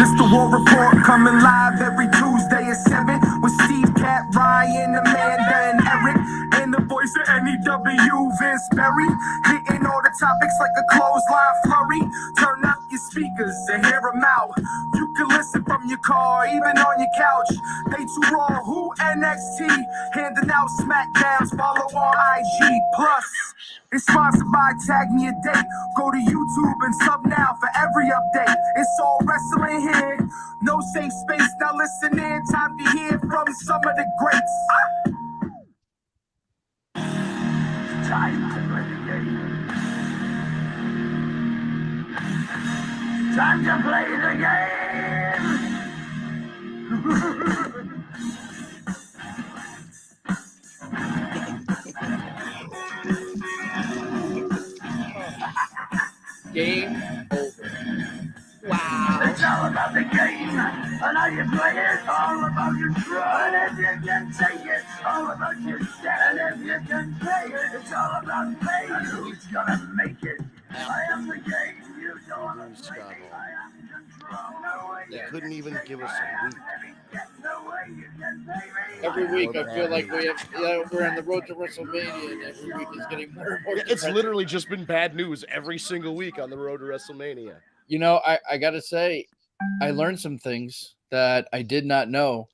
This the War Report coming live every Tuesday at 7 with Steve, Cat, Ryan, Amanda, and Eric. And the voice of NEW, Vince Berry. Hitting all the topics like a clothesline flurry. Turn up your speakers and hear them out. You can listen from your car, even on your couch. They too raw, who NXT? Handing out smackdowns, follow on IG. Plus, it's sponsored by Tag Me a Date. Go to YouTube and sub now for every update. It's all wrestling here. No safe space. Now listen in. Time to hear from some of the greats. Time to play the game. Time to play the game. Game over. Wow. It's all about the game, and how you play it, all about your try, and if you can take it, all about your stand, if you can play it, it's all about play, who's gonna make it? I am the game, you don't want to play me, I am control, no way They couldn't even give us a week. Every week, I feel like we're on the road to WrestleMania, and every week is getting more and more. It's literally just been bad news every single week on the road to WrestleMania. You know, I gotta say, I learned some things that I did not know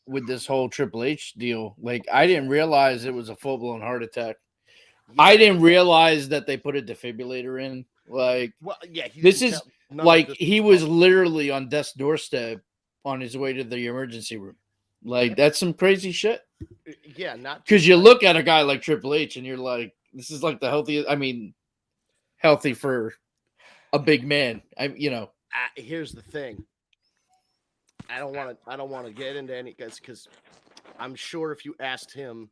with this whole Triple H deal. Like, I didn't realize it was a full-blown heart attack. I didn't realize that they put a defibrillator in. Like, well, yeah, this is like he was literally on death's doorstep on his way to the emergency room. Like, that's some crazy shit. Yeah, not because you look at a guy like Triple H and you're like, this is like the healthiest. I mean, healthy for a big man. Here's the thing. I don't want to get into any guys because I'm sure if you asked him,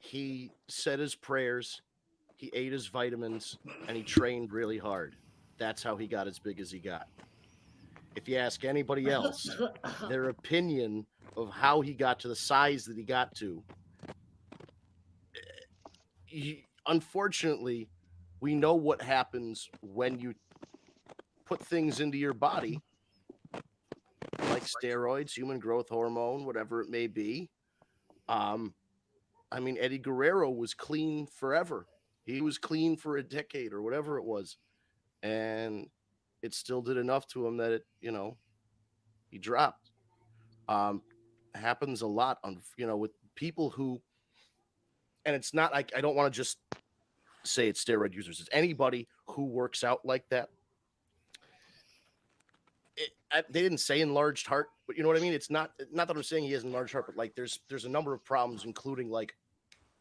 he said his prayers, he ate his vitamins, and he trained really hard. That's how he got as big as he got. If you ask anybody else, their opinion of how he got to the size that he got to, unfortunately, we know what happens when you put things into your body like steroids, human growth hormone, whatever it may be. I mean, Eddie Guerrero was clean forever. He was clean for a decade or whatever it was. And it still did enough to him that he dropped. Happens a lot with people who, and it's not like, I don't want to just say it's steroid users. It's anybody who works out like that. They didn't say enlarged heart, but you know what I mean? It's not that I'm saying he has enlarged heart, but like there's a number of problems, including like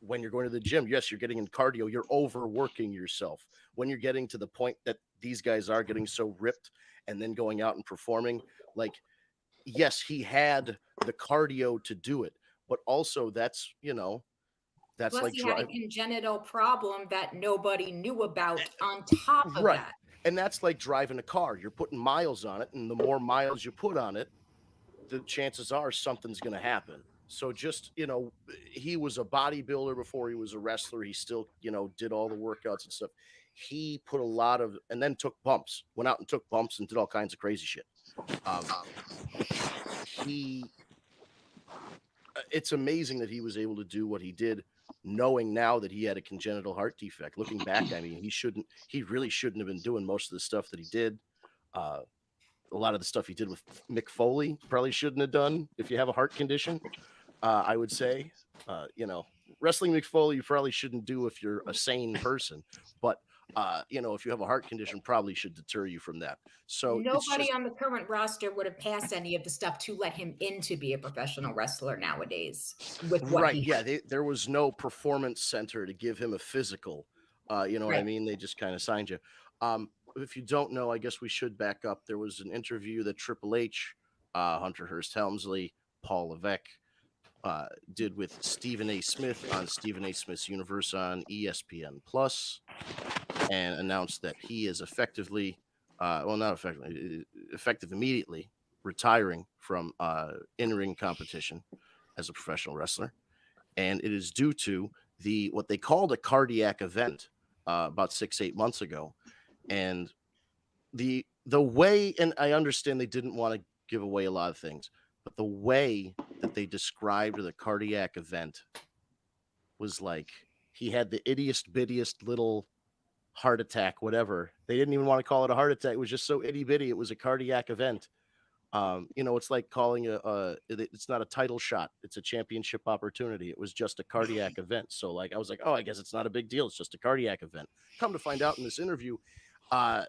when you're going to the gym. Yes, you're getting in cardio. You're overworking yourself. When you're getting to the point that these guys are getting so ripped and then going out and performing, like, yes, he had the cardio to do it, but also that's Plus like he had a congenital problem that nobody knew about on top of that. And that's like driving a car. You're putting miles on it, and the more miles you put on it, the chances are something's going to happen. So just, he was a bodybuilder before he was a wrestler. He still, did all the workouts and stuff. He put a lot of, and then took bumps, went out and took bumps and did all kinds of crazy shit. It's amazing that he was able to do what he did, knowing now that he had a congenital heart defect. Looking back, I mean, he really shouldn't have been doing most of the stuff that he did. A lot of the stuff he did with Mick Foley probably shouldn't have done if you have a heart condition. I would say, wrestling Mick Foley you probably shouldn't do if you're a sane person, but if you have a heart condition, probably should deter you from that. So nobody on the current roster would have passed any of the stuff to let him in to be a professional wrestler nowadays. With what there was no performance center to give him a physical. What I mean? They just kind of signed you. If you don't know, I guess we should back up. There was an interview that Triple H, Hunter Hearst Helmsley, Paul Levesque did with Stephen A. Smith on Stephen A. Smith's Universe on ESPN Plus, and announced that he is effective immediately retiring from in-ring competition as a professional wrestler. And it is due to what they called a cardiac event about 6-8 months ago. And the the way, and I understand they didn't want to give away a lot of things, but the way that they described the cardiac event was like he had the ittiest bittiest little heart attack, whatever. They didn't even want to call it a heart attack. It was just so itty bitty. It was a cardiac event. It's like calling it's not a title shot. It's a championship opportunity. It was just a cardiac event. So like, I was like, oh, I guess it's not a big deal. It's just a cardiac event. Come to find out in this interview, uh,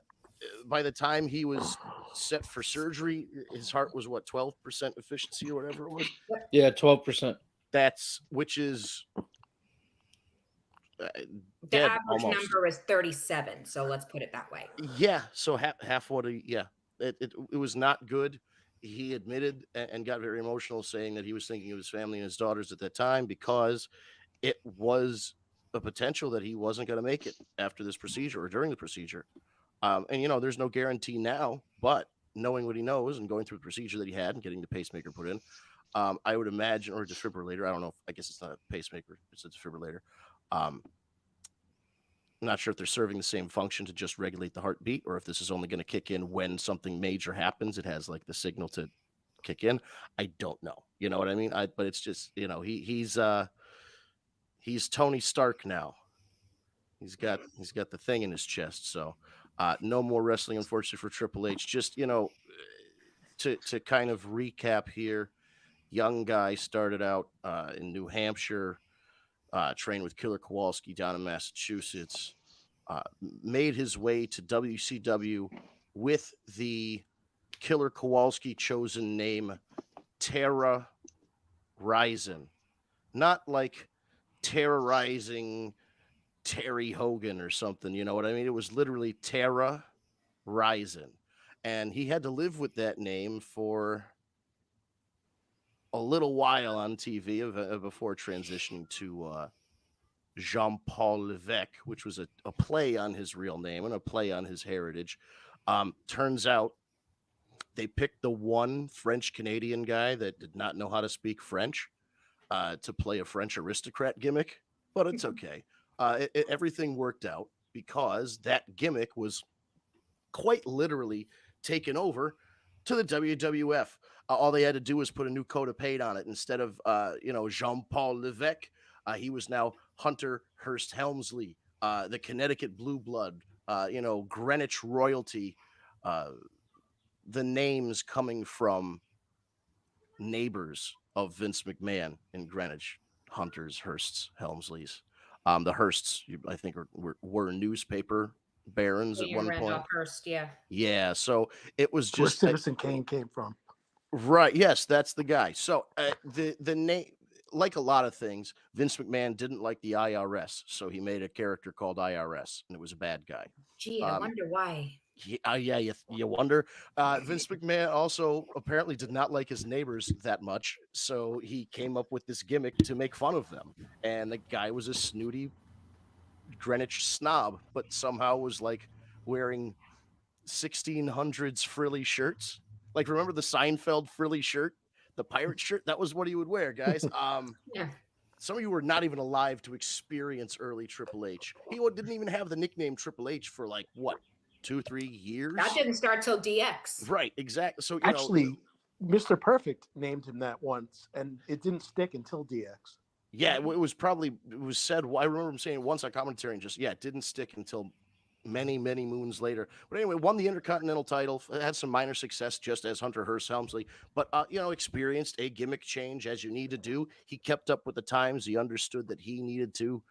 by the time he was set for surgery, his heart was what, 12% efficiency or whatever it was. Yeah, 12%. Which is The dead average almost. number is 37, so let's put it that way. Yeah, so half what it was not good. He admitted and got very emotional, saying that he was thinking of his family and his daughters at that time because it was a potential that he wasn't going to make it after this procedure or during the procedure. And there's no guarantee now, but knowing what he knows and going through the procedure that he had and getting the pacemaker put in, I would imagine, or a defibrillator. I don't know. I guess it's not a pacemaker; it's a defibrillator. I'm not sure if they're serving the same function to just regulate the heartbeat, or if this is only going to kick in when something major happens. It has like the signal to kick in. I don't know. You know what I mean? But it's just, he's Tony Stark now. He's got the thing in his chest. So no more wrestling, unfortunately, for Triple H. Just, to kind of recap here, young guy started out in New Hampshire, trained with Killer Kowalski down in Massachusetts, made his way to WCW with the Killer Kowalski chosen name Terra Ryzen. Not like terrorizing Terry Hogan or something, you know what I mean? It was literally Terra Ryzen. And he had to live with that name for a little while on TV before transitioning to Jean-Paul Levesque, which was a play on his real name and a play on his heritage. Turns out they picked the one French-Canadian guy that did not know how to speak French to play a French aristocrat gimmick, but it's okay. Everything worked out because that gimmick was quite literally taken over to the WWF. All they had to do was put a new coat of paint on it. Instead of Jean-Paul Levesque, he was now Hunter Hearst Helmsley, the Connecticut Blue Blood, Greenwich royalty. The names coming from neighbors of Vince McMahon in Greenwich, Hunters, Hearsts, Helmsleys. The Hearsts, I think, were newspaper barons at one Randolph point. Hearst, yeah. Yeah, so it was Where just Citizen Kane came from. right. Yes, that's the guy. So the name, like a lot of things, Vince McMahon didn't like the IRS, so he made a character called IRS, and it was a bad guy. Gee, I wonder why. Yeah, you wonder. Vince McMahon also apparently did not like his neighbors that much, so he came up with this gimmick to make fun of them. And the guy was a snooty Greenwich snob, but somehow was like wearing 1600s frilly shirts. Like, remember the Seinfeld frilly shirt, the pirate shirt? That was what he would wear, guys. Yeah. Some of you were not even alive to experience early Triple H. He didn't even have the nickname Triple H for like what, 2-3 years? That didn't start till DX. Right, exactly. So Actually, Mr. Perfect named him that once, and it didn't stick until DX. yeah, it was said. I remember him saying it once on commentary, and just it didn't stick until many moons later. But anyway, won the Intercontinental title, had some minor success just as Hunter Hearst Helmsley, but experienced a gimmick change as you need to do. He kept up with the times. He understood that he needed to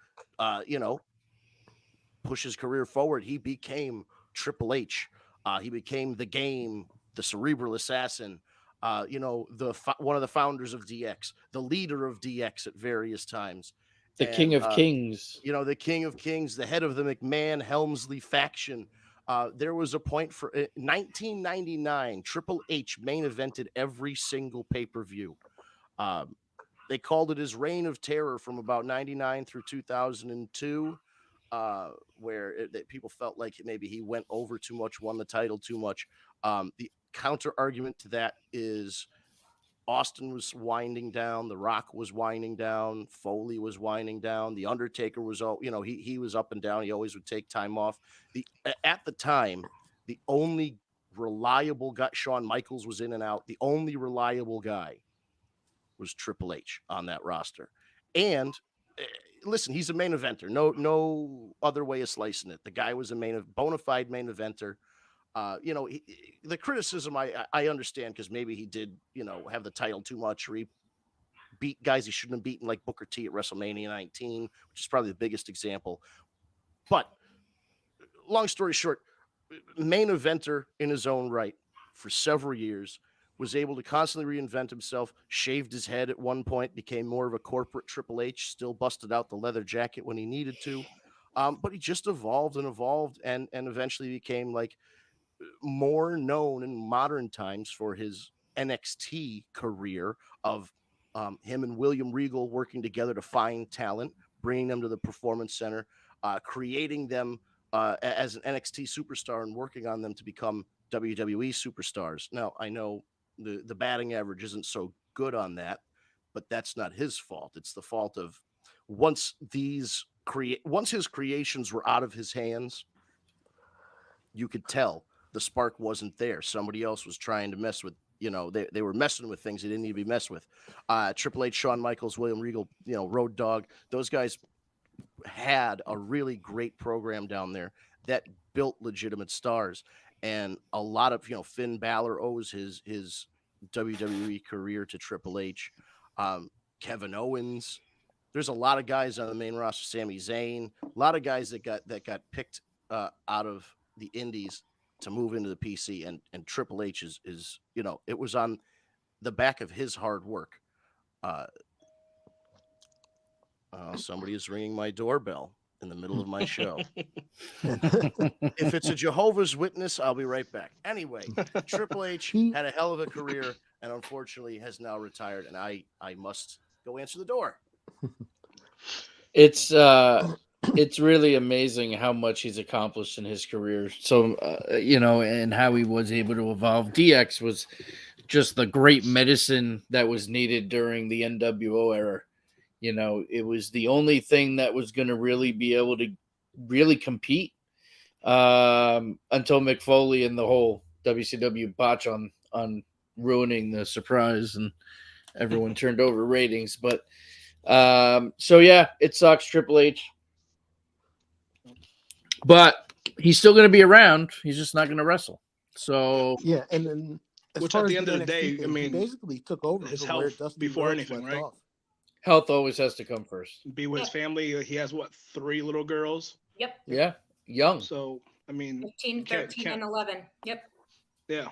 push his career forward. He became Triple H. He became the Game, the Cerebral Assassin, one of the founders of DX, the leader of DX at various times. The King of Kings. The King of Kings, the head of the McMahon Helmsley faction. There was a point for 1999, Triple H main evented every single pay-per-view. They called it his reign of terror from about 99 through 2002, where people felt like maybe he went over too much, won the title too much. The counter argument to that is Austin was winding down, The Rock was winding down, Foley was winding down, The Undertaker was he was up and down. He always would take time off. At the time, the only reliable guy. Shawn Michaels was in and out. The only reliable guy was Triple H on that roster. And listen, he's a main eventer. No other way of slicing it. The guy was a bona fide main eventer. The criticism I understand, because maybe he did, have the title too much, or he beat guys he shouldn't have beaten, like Booker T at WrestleMania 19, which is probably the biggest example. But long story short, main eventer in his own right for several years, was able to constantly reinvent himself, shaved his head at one point, became more of a corporate Triple H, still busted out the leather jacket when he needed to. But he just evolved and eventually became like more known in modern times for his NXT career of him and William Regal working together to find talent, bringing them to the Performance Center, creating them as an NXT superstar and working on them to become WWE superstars. Now, I know the batting average isn't so good on that, but that's not his fault. It's the fault of once his creations were out of his hands, you could tell the spark wasn't there. Somebody else was trying to mess with, they were messing with things they didn't need to be messed with. Triple H, Shawn Michaels, William Regal, Road Dogg, those guys had a really great program down there that built legitimate stars. And a lot of, Finn Balor owes his WWE career to Triple H. Kevin Owens. There's a lot of guys on the main roster. Sami Zayn. A lot of guys that got picked out of the Indies to move into the PC. And Triple H is it was on the back of his hard work. Somebody is ringing my doorbell in the middle of my show. If it's a Jehovah's Witness, I'll be right back. Anyway, Triple H had a hell of a career and unfortunately has now retired, and I must go answer the door. It's really amazing how much he's accomplished in his career. So, and how he was able to evolve. DX was just the great medicine that was needed during the NWO era. It was the only thing that was going to really be able to really compete until Mick Foley and the whole WCW botch on ruining the surprise, and everyone turned over ratings. But so yeah, it sucks, Triple H. But he's still going to be around. He's just not going to wrestle. So yeah, and then which at the end of the day, thing, he basically took over his from where health Dusty before Rhodes anything, left right? off. Health always has to come first. Be with his family. He has 3 little girls. Yep. Yeah, young. So 15, 13, and 11. Yep. Yeah,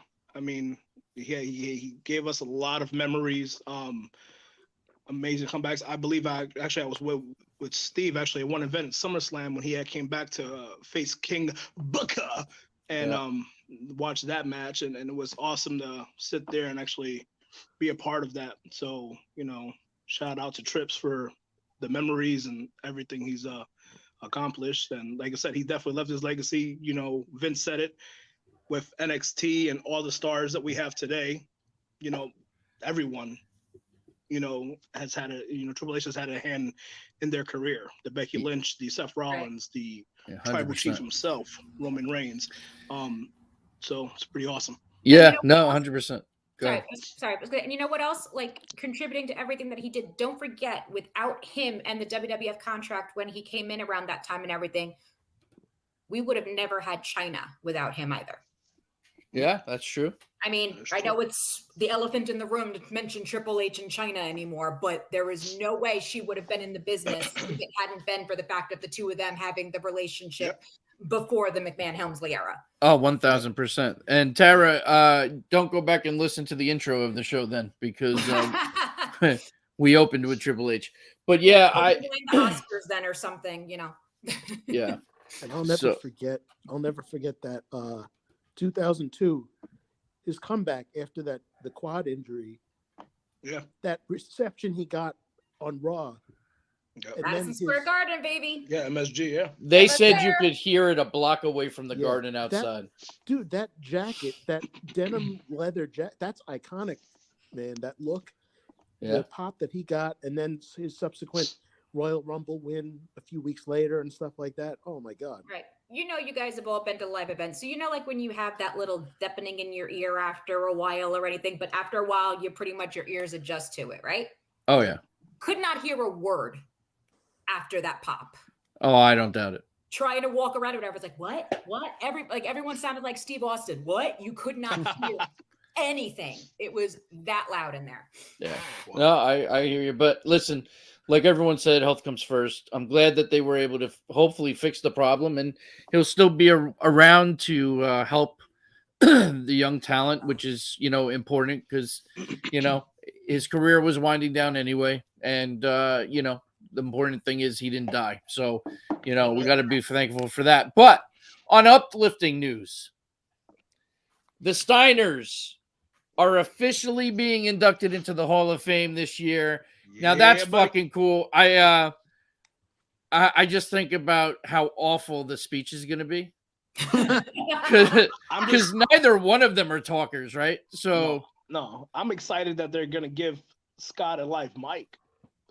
he gave us a lot of memories. Amazing comebacks. I believe I was with Steve actually at one event at SummerSlam when he came back to face King Booker and watch that match, and it was awesome to sit there and actually be a part of that. So shout out to Trips for the memories and everything he's accomplished. And like I said, he definitely left his legacy. Vince said it with NXT and all the stars that we have today. Everyone has had Triple H has had a hand in their career. The Becky Lynch, the Seth Rollins, the Tribal Chief himself, Roman Reigns. So it's pretty awesome. Yeah, no, 100%. Sorry. And you know what else? Like, contributing to everything that he did, don't forget, without him and the WWF contract when he came in around that time and everything, we would have never had China without him either. Yeah, that's true. I mean, I know it's the elephant in the room to mention Triple H and China anymore, but there is no way she would have been in the business if it hadn't been for the fact of the two of them having the relationship before the McMahon-Helmsley era. Oh, 1,000%. And Tara, don't go back and listen to the intro of the show then, because we opened with Triple H. But yeah, the Oscars then or something, Yeah. And I'll never forget that 2002, his comeback after the quad injury. Yeah. That reception he got on Raw. Yep. Madison Square Garden, baby. Yeah, MSG, yeah. They said you could hear it a block away from the garden outside. That jacket, that denim leather jacket, that's iconic, man. That look, the pop that he got, and then his subsequent Royal Rumble win a few weeks later and stuff like that. Oh my God. Right. you guys have all been to live events. So, like when you have that little deafening in your ear after a while or anything, but after a while, you pretty much your ears adjust to it, right? Oh, yeah. Could not hear a word after that pop. Oh, I don't doubt it. Trying to walk around or whatever. It's like, what? Everyone sounded like Steve Austin. What? You could not hear anything. It was that loud in there. Yeah. No, I hear you. But listen, like everyone said, health comes first. I'm glad that they were able to hopefully fix the problem, and he'll still be around to help the young talent, which is, important because, his career was winding down anyway. And, the important thing is he didn't die. So, we got to be thankful for that. But on uplifting news, the Steiners are officially being inducted into the Hall of Fame this year. Now that's fucking cool. I just think about how awful the speech is going to be. Because neither one of them are talkers, right? So no, I'm excited that they're going to give Scott a live mic.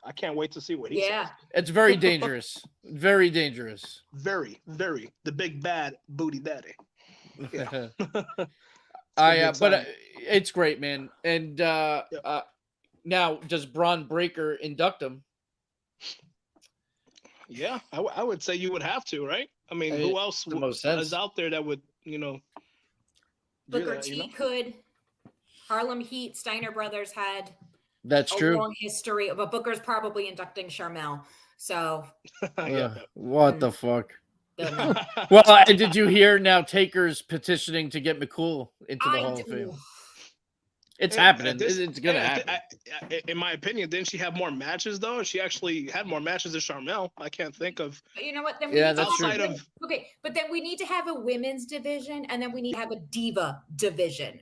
I can't wait to see what he says. It's very dangerous. Very dangerous. Very, very. The big bad booty daddy. Yeah. But it's great, man. And now, does Braun Breaker induct him? Yeah, I would say you would have to, right? I mean, who else is out there that would, Booker T could. Harlem Heat, Steiner Brothers had That's true. long history, but Booker's probably inducting Sharmell. So what the fuck? Well, did you hear now Taker's petitioning to get McCool into the Hall of Fame? It's happening. It's going to happen. In my opinion, didn't she have more matches, though? She actually had more matches than Sharmell. I can't think of. But you know what? Then that's true. Okay, but then we need to have a women's division, and then we need to have a diva division.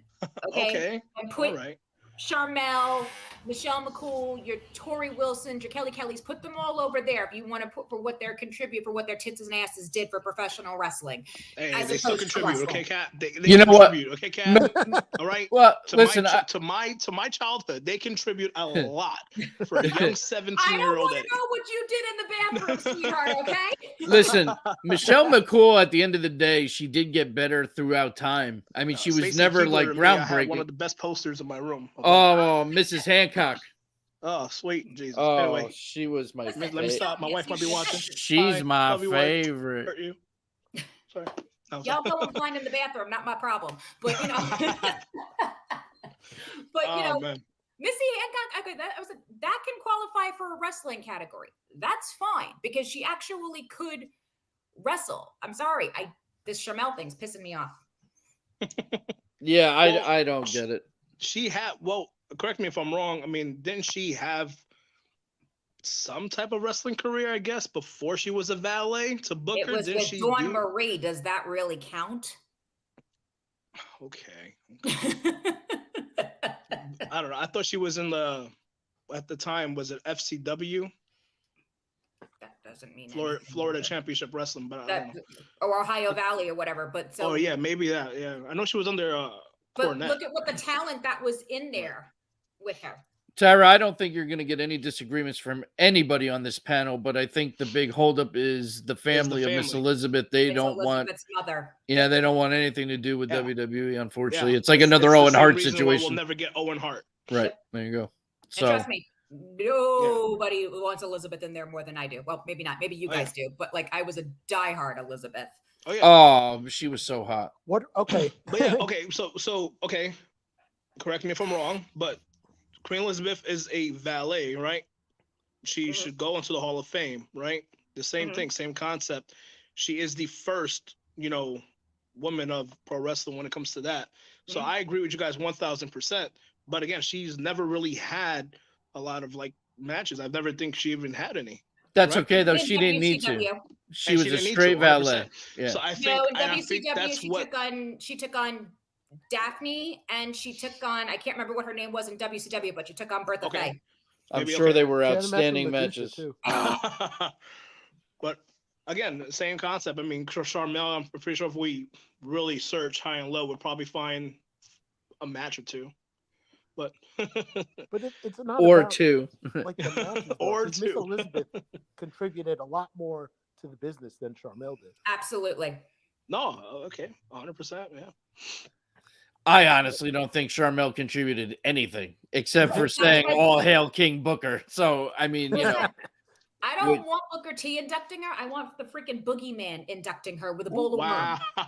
Okay. And put Sharmell, Michelle McCool, your Tori Wilson, your Kelly Kellys, put them all over there if you want to put for what their tits and asses did for professional wrestling. Hey, they still contribute, okay, Kat? They contribute, okay, Kat? All right. Well, listen, to my childhood, they contribute a lot for a young 17-year-old. I don't want to know what you did in the bathroom, sweetheart. Okay. Listen, Michelle McCool. At the end of the day, she did get better throughout time. I mean, she was Stacey never Keebler like I had groundbreaking. one of the best posters in my room. Okay. Oh, Mrs. Hancock. Oh, sweet Jesus. Oh, anyway, she was my favorite. Let me stop. My wife might be watching. She's my favorite. Hurt you. Sorry. Y'all go and find in the bathroom, not my problem. But Man. Missy Hancock, that can qualify for a wrestling category. That's fine because she actually could wrestle. I'm sorry, this Sharmell thing's pissing me off. Yeah, I don't get it. She had, correct me if I'm wrong. I mean, didn't she have some type of wrestling career, I guess, before she was a valet to Booker? It was with Dawn Marie. Does that really count? Okay. I don't know. I thought she was at the time, was it FCW? That doesn't mean Florida Championship Wrestling, but I don't know. Or Ohio Valley or whatever. But so. Oh yeah, maybe that. Yeah, I know she was under. But Cornette. Look at what the talent that was in there with her. Tyra, I don't think you're going to get any disagreements from anybody on this panel, but I think the big holdup is the family of Miss Elizabeth. They don't want mother. Yeah, they don't want anything to do with WWE. Unfortunately, it's like another Owen Hart situation. We'll never get Owen Hart. Right there, you go. So and trust me, nobody wants Elizabeth in there more than I do. Well, maybe not. Maybe you guys do, but like I was a diehard Elizabeth. Oh yeah. Oh, she was so hot. What? Okay. But yeah. Okay. So okay. Correct me if I'm wrong, but Queen Elizabeth is a valet, right? She should go into the Hall of Fame, right? The same thing, same concept. She is the first, woman of pro wrestling when it comes to that. So I agree with you guys 1,000%. But again, she's never really had a lot of like matches. I never think she even had any. That's okay though. She didn't need to. She was a straight valet. Yeah. So I think, in WCW she took on Daphne, and she took on, I can't remember what her name was in WCW, but she took on Bertha Faye. I'm sure they were outstanding matches. Too. But again, same concept. I mean, Sharmell, I'm pretty sure if we really search high and low, we'll probably find a match or two. But it's not or about, two. Like the matches, or Miss two. Elizabeth contributed a lot more to the business than Sharmell did. Absolutely. No, okay, 100%. Yeah. I honestly don't think Charmel contributed anything except for saying "All hail King Booker." So I mean, you know, I don't want Booker T inducting her. I want the freaking boogeyman inducting her with a bowl of Wow. worms.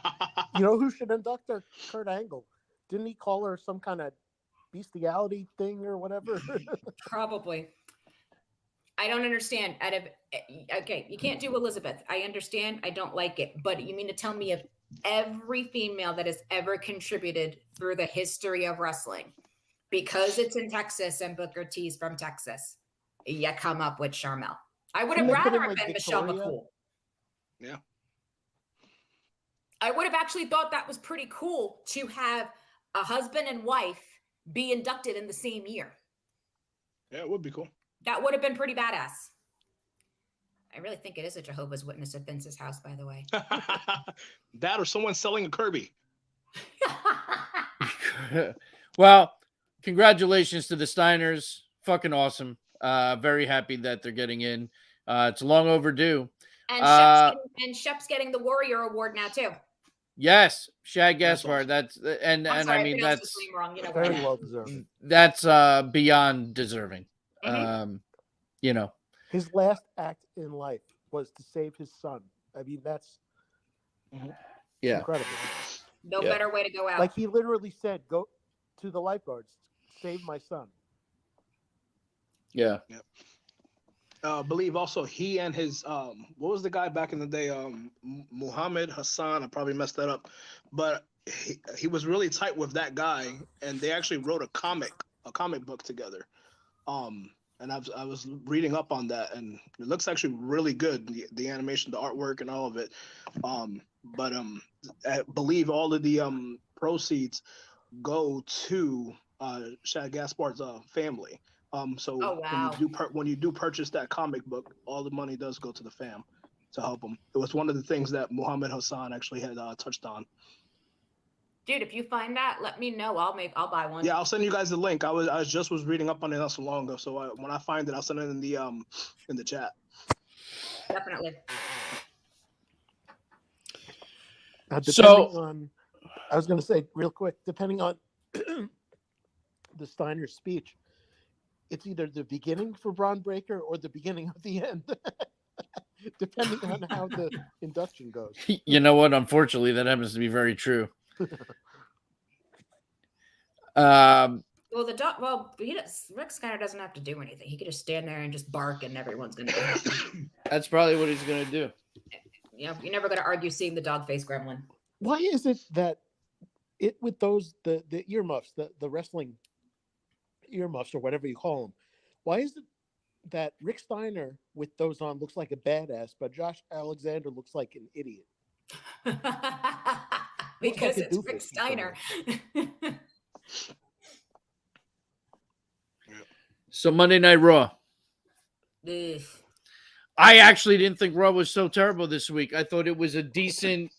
You know who should induct her? Kurt Angle. Didn't he call her some kind of bestiality thing or whatever? Probably. I don't understand. Okay, you can't do Elizabeth. I understand. I don't like it. But you mean to tell me of every female that has ever contributed through the history of wrestling, because it's in Texas and Booker T's from Texas, you come up with Charmel. I would have Couldn't they put rather in, have like, been Michelle Victoria? McCool. Yeah. I would have actually thought that was pretty cool to have a husband and wife be inducted in the same year. Yeah, it would be cool. That would have been pretty badass. I really think it is a Jehovah's Witness at Vince's house, by the way. That or someone selling a Kirby. well, congratulations to the Steiners. Fucking awesome. Very happy that they're getting in. It's long overdue. And Shep's getting the Warrior Award now too. Yes, Shad Gaspard. That's awesome. That's and I'm sorry, I mean pronounced that's his name wrong. You know, Very well deserved. that's beyond deserving. Mhm. You know, His last act in life was to save his son. I mean, that's yeah. incredible. No Yeah. better way to go out. Like he literally said, "Go to the lifeguards, save my son." Yeah. Believe also he and his what was the guy back in the day, Muhammad Hassan, I probably messed that up, but he was really tight with that guy, and they actually wrote a comic book together. And I was reading up on that, and it looks actually really good, the animation, the artwork, and all of it. But I believe all of the proceeds go to Shad Gaspard's family. So Oh, wow. when you do purchase that comic book, all the money does go to the fam to help them. It was one of the things that Muhammad Hassan actually had touched on. Dude, if you find that, let me know. I'll buy one. Yeah, I'll send you guys the link. I was reading up on it not so long ago, so when I find it, I'll send it in the chat. Definitely. Depending on, I was going to say real quick, depending on the Steiner speech, it's either the beginning for Braun Breaker or the beginning of the end, depending on how the induction goes. You know what? Unfortunately, that happens to be very true. Well, Rick Steiner doesn't have to do anything. He could just stand there and just bark, and everyone's gonna be happy. That's probably what he's gonna do. Yeah, you're never gonna argue seeing the dog face gremlin. Why is it that it with those the earmuffs, the wrestling earmuffs or whatever you call them? Why is it that Rick Steiner with those on looks like a badass, but Josh Alexander looks like an idiot? Because like a it's doofus Rick Steiner. So Monday Night Raw. Ugh. I actually didn't think Raw was so terrible this week. I thought it was a decent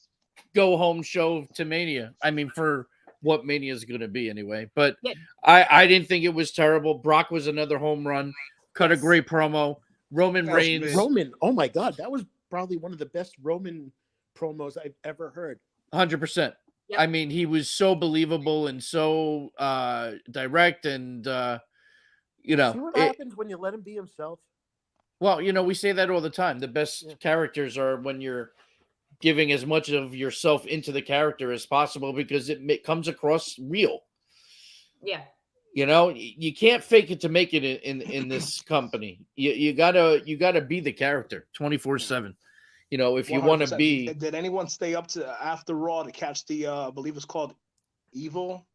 go-home show to Mania. I mean, for what Mania is going to be anyway. But Yeah. I didn't think it was terrible. Brock was another home run. Cut a great promo. Roman That was Reigns. big. Roman, oh my God, that was probably one of the best Roman promos I've ever heard. 100%. Yep. I mean, he was so believable and so direct and, you know. See what happens when you let him be himself? Well, you know, we say that all the time. The best characters are when you're giving as much of yourself into the character as possible because it comes across real. Yeah. You know, you can't fake it to make it in this company. You gotta be the character 24/7. You know, if you want to 100%. be. Did anyone stay up to after Raw to catch the I believe it's called Evil?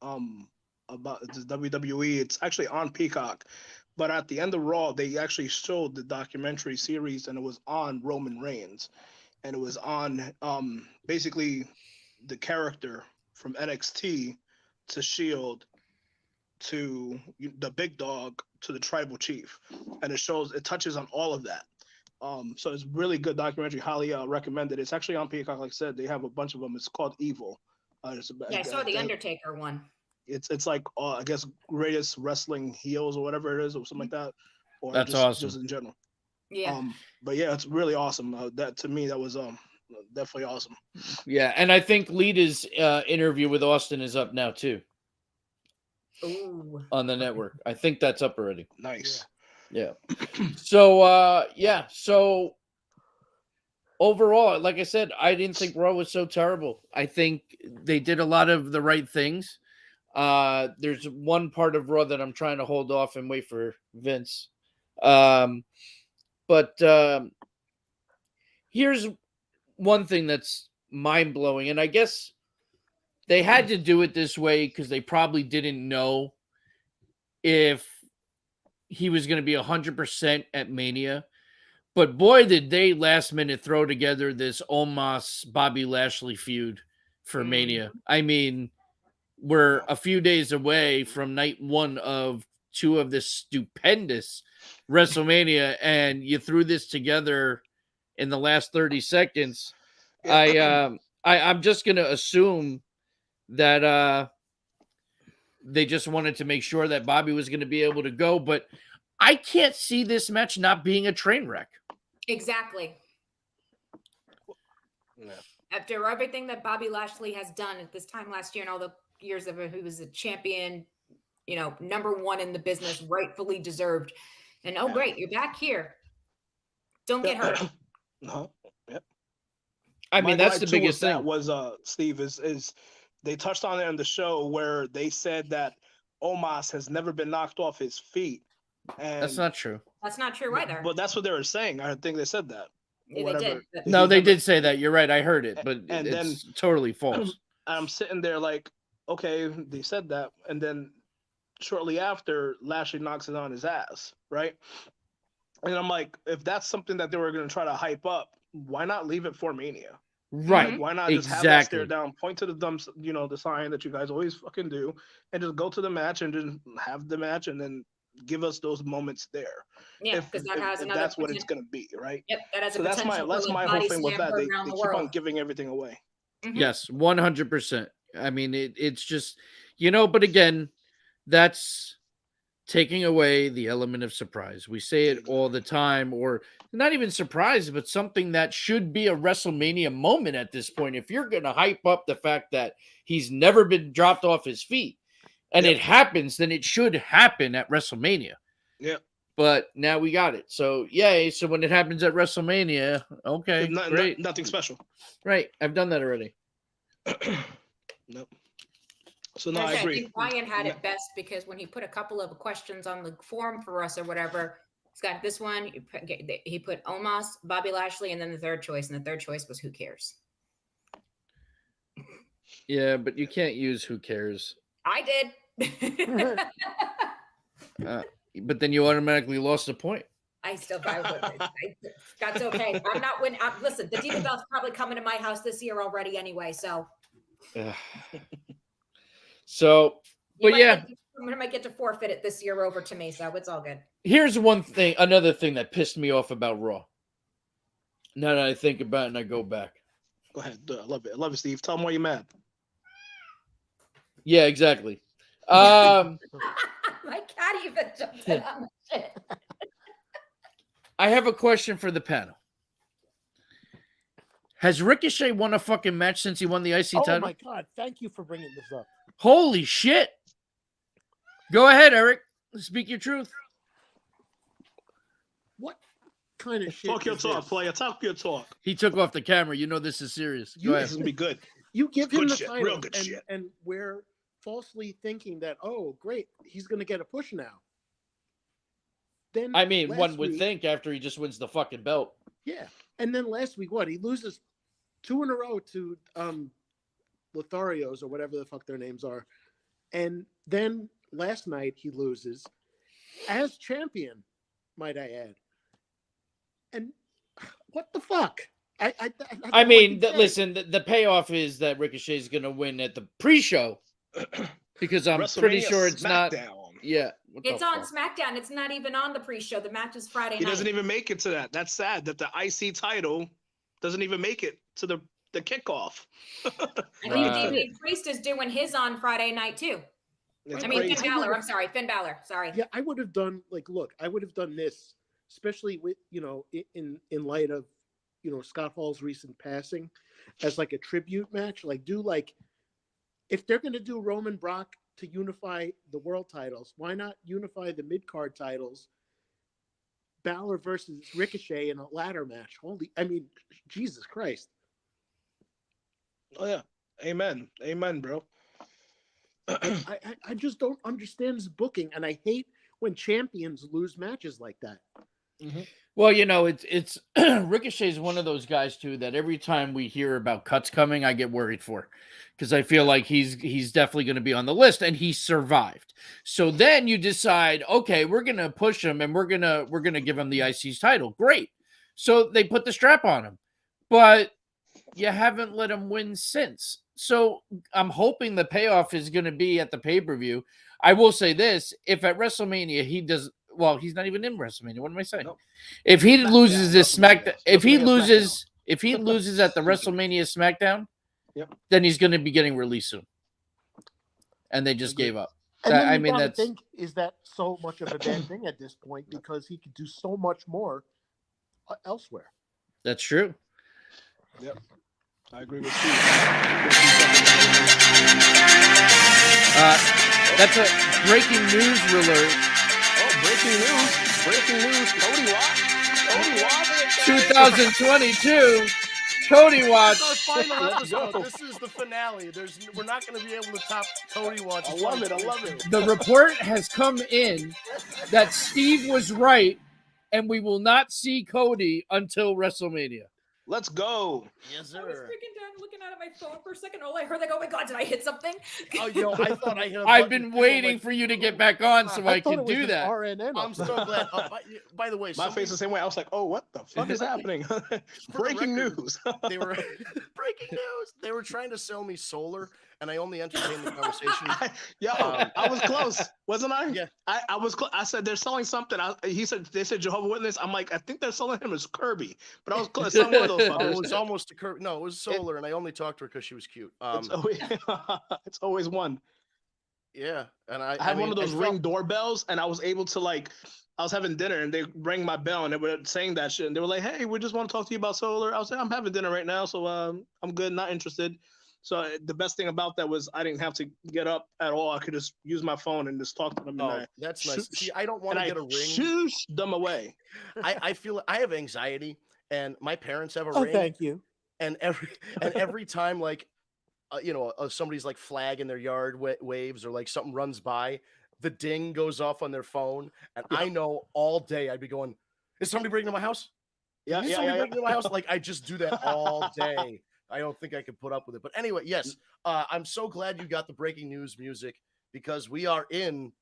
About it's WWE. It's actually on Peacock. But at the end of Raw, they actually showed the documentary series, and it was on Roman Reigns, and it was on basically the character from NXT to Shield to the Big Dog to the Tribal Chief, and it touches on all of that. So it's really good documentary. Highly recommended. It's actually on Peacock. Like I said, they have a bunch of them. It's called Evil. I saw the Undertaker one. It's like I guess greatest wrestling heels or whatever it is, or something like that. Or That's just, awesome. Just in general. Yeah. But yeah, it's really awesome. That to me, that was definitely awesome. Yeah, and I think Lita's interview with Austin is up now too. Ooh. On the network. I think that's up already. Nice. Yeah. So so overall, like I said, I didn't think Raw was so terrible. I think they did a lot of the right things. There's one part of Raw that I'm trying to hold off and wait for Vince. But here's one thing that's mind-blowing, and I guess they had to do it this way because they probably didn't know if he was going to be 100% at Mania. But boy, did they last minute throw together this Omos Bobby Lashley feud for Mania. I mean, we're a few days away from night one of 2 of this stupendous WrestleMania, and you threw this together in the last 30 seconds. I'm just going to assume that they just wanted to make sure that Bobby was going to be able to go, but I can't see this match not being a train wreck. Exactly. Yeah. After everything that Bobby Lashley has done at this time last year and all the years of he was a champion, you know, #1 in the business, rightfully deserved. And oh, great, you're back here. Don't get hurt. No. Yep. I mean, that's the biggest thing. That was Steve is they touched on it on the show where they said that Omos has never been knocked off his feet. And That's not true. That's not true either. But that's what they were saying. I think they said that. Yeah, they did. But No, they did say that. You're right. I heard it, but and it's totally false. I'm sitting there like, okay, they said that, and then shortly after, Lashley knocks it on his ass, right? And I'm like, if that's something that they were going to try to hype up, why not leave it for Mania? Right. Like, why not just have that stare down, point to the dumb, you know, the sign that you guys always fucking do, and just go to the match and just have the match, and then give us those moments there. yeah, because that has if another. that's what it's going to be, right? Yep, that has So a that's potential. my whole thing with that. They keep on giving everything away. Mm-hmm. Yes, 100%. I mean, it's just, you know, but again, that's taking away the element of surprise. We say it all the time, or not even surprise, but something that should be a WrestleMania moment at this point. If you're going to hype up the fact that he's never been dropped off his feet and it happens, then it should happen at WrestleMania. Yeah. But now we got it. So, yay. So when it happens at WrestleMania, okay, great. Nothing special. Right. I've done that already. Nope. So no, I agree. I think Ryan had it best because when he put a couple of questions on the forum for us or whatever, he's got this one. He put Omos, Bobby Lashley, and then the third choice. And the third choice was who cares? Yeah, but you can't use who cares. I did. But then you automatically lost the point. I still got that's okay. I'm not winning. Listen, the Diva Belt's probably coming to my house this year already anyway. So, but yeah, I might get to forfeit it this year over to me. So it's all good. Here's another thing that pissed me off about Raw. Now that I think about it and I go back. Go ahead. I love it. I love it, Steve. Tell them why you're mad. Yeah, exactly. My cat even jumped in on the shit. I have a question for the panel. Has Ricochet won a fucking match since he won the IC title? Oh my God. Thank you for bringing this up. Holy shit. Go ahead, Eric. Speak your truth. What kind of shit? Talk your talk, player. Talk your talk. He took off the camera. You know this is serious. Go ahead. This is going to be good. You give him Good the shit. title Real good shit. and we're falsely thinking that, oh, great, he's going to get a push now. Then I mean, one last would week- think after he just wins the fucking belt. Yeah. And then last week, what? He loses 2 in a row to Lotharios or whatever the fuck their names are. And then last night he loses as champion, might I add. And what the fuck? I mean, listen, the payoff is that Ricochet is going to win at the pre-show because I'm pretty sure it's not. Yeah. It's on SmackDown. It's not even on the pre-show. The match is Friday night. He doesn't even make it to that. That's sad that the IC title doesn't even make it to the kickoff. I think Damian Priest is doing his on Friday night too. It's I mean, crazy. Finn Balor. I'm sorry, Finn Balor. Sorry. Yeah, I would have done I would have done this, especially with in light of Scott Hall's recent passing as like a tribute match. Like do like if they're going to do Roman Brock to unify the world titles, why not unify the mid card titles? Balor versus Ricochet in a ladder match. Jesus Christ. Oh yeah, amen, bro. I just don't understand this booking, and I hate when champions lose matches like that. Mm-hmm. Well, it's Ricochet is one of those guys too that every time we hear about cuts coming, I get worried for, because I feel like he's definitely going to be on the list, and he survived. So then you decide, okay, we're going to push him, and we're gonna give him the IC's title. Great. So they put the strap on him, but you haven't let him win since. So I'm hoping the payoff is going to be at the pay-per-view. I will say this: if at WrestleMania he does. Well, he's not even in WrestleMania. What am I saying? Nope. If he loses this SmackDown, if he WrestleMania loses at the WrestleMania SmackDown, Yep. then he's going to be getting released soon. And they just gave up. And I mean, that's think, is that so much of a bad thing at this point, because he could do so much more elsewhere. That's true. Yep, I agree with you. That's a breaking news alert. Oh, breaking news. Cody Watts. 2022. Cody Watts. Our final Let's episode. go. This is the finale. We're not going to be able to top Cody Watts. I love it. The report has come in that Steve was right, and we will not see Cody until WrestleMania. Let's go. Yes, I was sir. freaking done looking at my phone for a second. All I heard, like, oh my god, did I hit something? Oh, I thought I hit a I've button been too. waiting Like, for you to get back on so I thought could it was do an that. RNN. I'm so glad. By the way, My face the same way. I was like, oh, what the fuck is happening? Breaking record, news. they were breaking news. They were trying to sell me solar, and I only entertained the conversation. I was close, wasn't I? Yeah. I was close. I said they're selling something. They said Jehovah's Witness. I'm like, I think they're selling him as Kirby, but I was close. Some one of those Oh, fuckers. it was almost a curve. No, it was solar, and I only talked to her because she was cute. It's always one. Yeah, and I had one of those ring doorbells, and I was able to I was having dinner, and they rang my bell, and they were saying that shit, and they were like, "Hey, we just want to talk to you about solar." I was like, "I'm having dinner right now, so I'm good, not interested." So the best thing about that was I didn't have to get up at all. I could just use my phone and just talk to them. Oh, that's nice. See, I don't want to get a ring. Shoosh them away. I feel I have anxiety, and my parents have a Oh, ring. thank you. And every time somebody's like flag in their yard waves, or like something runs by, the ding goes off on their phone, and I know all day I'd be going, "Is somebody breaking into my house? Is somebody breaking into my house?" Like I just do that all day. I don't think I could put up with it. But anyway, yes, I'm so glad you got the breaking news music, because we are in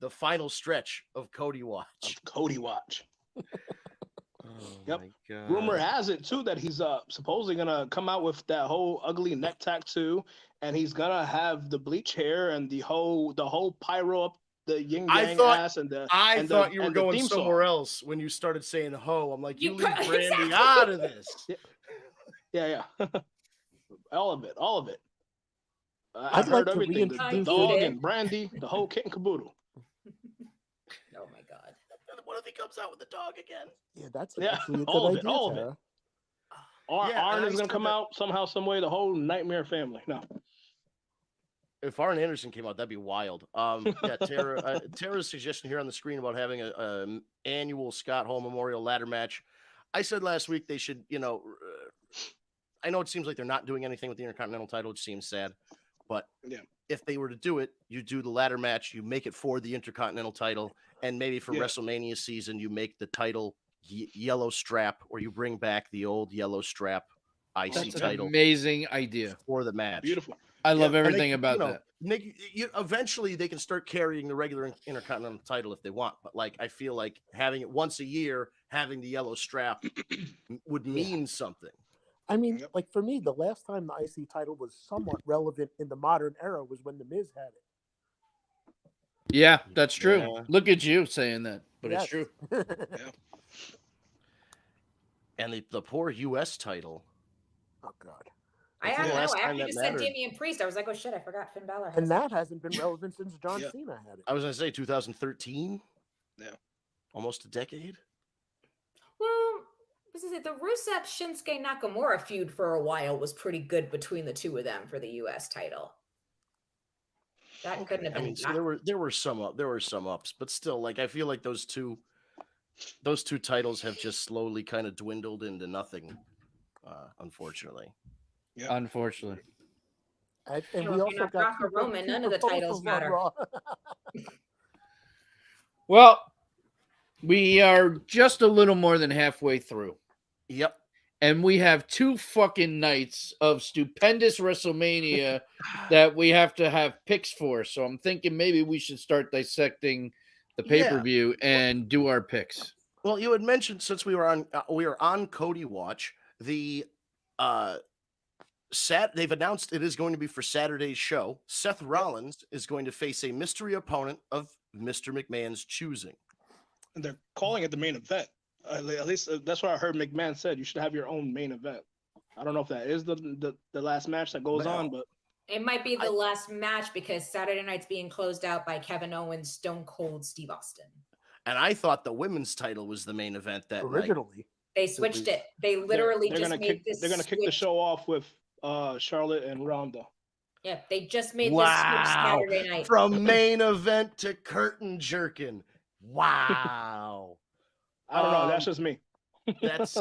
the final stretch of Cody Watch. Yep. My God. Rumor has it too that he's supposedly gonna come out with that whole ugly neck tattoo, and he's gonna have the bleach hair and the whole pyro up the yin yang ass and the. I thought you were going somewhere else when you started saying "ho." I'm like, you leave Brandy exactly. out of this. Yeah. all of it. I'd I've heard like to everything. The reintroduce dog it. and Brandy, the whole kit and caboodle. Oh my god. What if he comes out with the dog again? Yeah, that's Yeah, actually a all of good it, idea, all of it. Tara. Arn is I gonna come said that- out somehow, some way. The whole Nightmare family. No. If Arn Anderson came out, that'd be wild. Yeah, Tara's suggestion here on the screen about having a annual Scott Hall Memorial ladder match. I said last week they should, I know it seems like they're not doing anything with the Intercontinental title, which seems sad, but Yeah. if they were to do it, you do the ladder match, you make it for the Intercontinental title, and maybe for WrestleMania season, you make the title yellow strap, or you bring back the old yellow strap IC That's an title amazing idea. for the match. Beautiful. I love and everything about that. Nick, eventually they can start carrying the regular Intercontinental title if they want, but I feel like having it once a year, having the yellow strap would mean something. I mean, like for me, the last time the IC title was somewhat relevant in the modern era was when The Miz had it. Yeah, that's true. Yeah. Look at you saying that, but Yes. it's true. And the poor U.S. title. Oh God. I I don't think know. last time After you that just said mattered. Damian Priest, I was like, oh shit, I forgot Finn Balor. And that hasn't been relevant since John Yeah. Cena had it. I was going to say 2013. Yeah. Almost a decade. Well, The Rusev Shinsuke Nakamura feud for a while was pretty good between the two of them for the U.S. title. That couldn't have been. So there were some ups, but still, like I feel like those two titles have just slowly kind of dwindled into nothing, unfortunately. Yeah. Unfortunately. And we also got Brock or Roman, none of the titles matter. Well, we are just a little more than halfway through. Yep. And we have 2 fucking nights of stupendous WrestleMania that we have to have picks for. So I'm thinking maybe we should start dissecting the pay-per-view and do our picks. Well, you had mentioned since we were on Cody Watch, the they've announced it is going to be for Saturday's show. Seth Rollins is going to face a mystery opponent of Mr. McMahon's choosing. And they're calling it the main event. At least that's what I heard McMahon said. You should have your own main event. I don't know if that is the last match that goes on, but it might be the last match because Saturday night's being closed out by Kevin Owens, Stone Cold Steve Austin. And I thought the women's title was the main event that originally. Night. They switched it. They literally they're just gonna made this. They're gonna kick the show off with Charlotte and Ronda. Yeah, they just made this switch Saturday night. From main event to curtain jerking. Wow. I don't know. That's just me. That's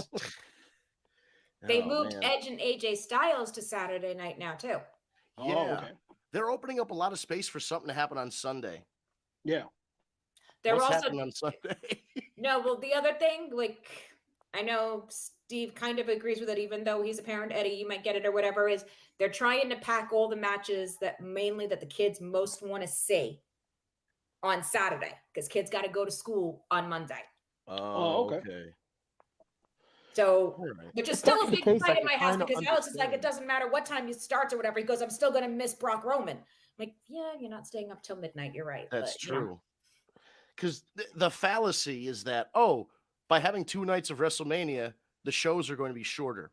they moved Edge and AJ Styles to Saturday night now too. Yeah. Oh, okay. They're opening up a lot of space for something to happen on Sunday. Yeah. What's happening on Sunday? No, well, the other thing, like, I know Steve kind of agrees with it, even though he's a parent, Eddie, you might get it or whatever, is they're trying to pack all the matches that the kids most want to see on Saturday because kids got to go to school on Monday. Oh, okay. So, which is still a big fight in my house because Alex is like, it doesn't matter what time you start or whatever. He goes, I'm still going to miss Brock Roman. I'm like, yeah, you're not staying up till midnight. You're right. That's true. Because the fallacy is that, by having 2 nights of WrestleMania, the shows are going to be shorter.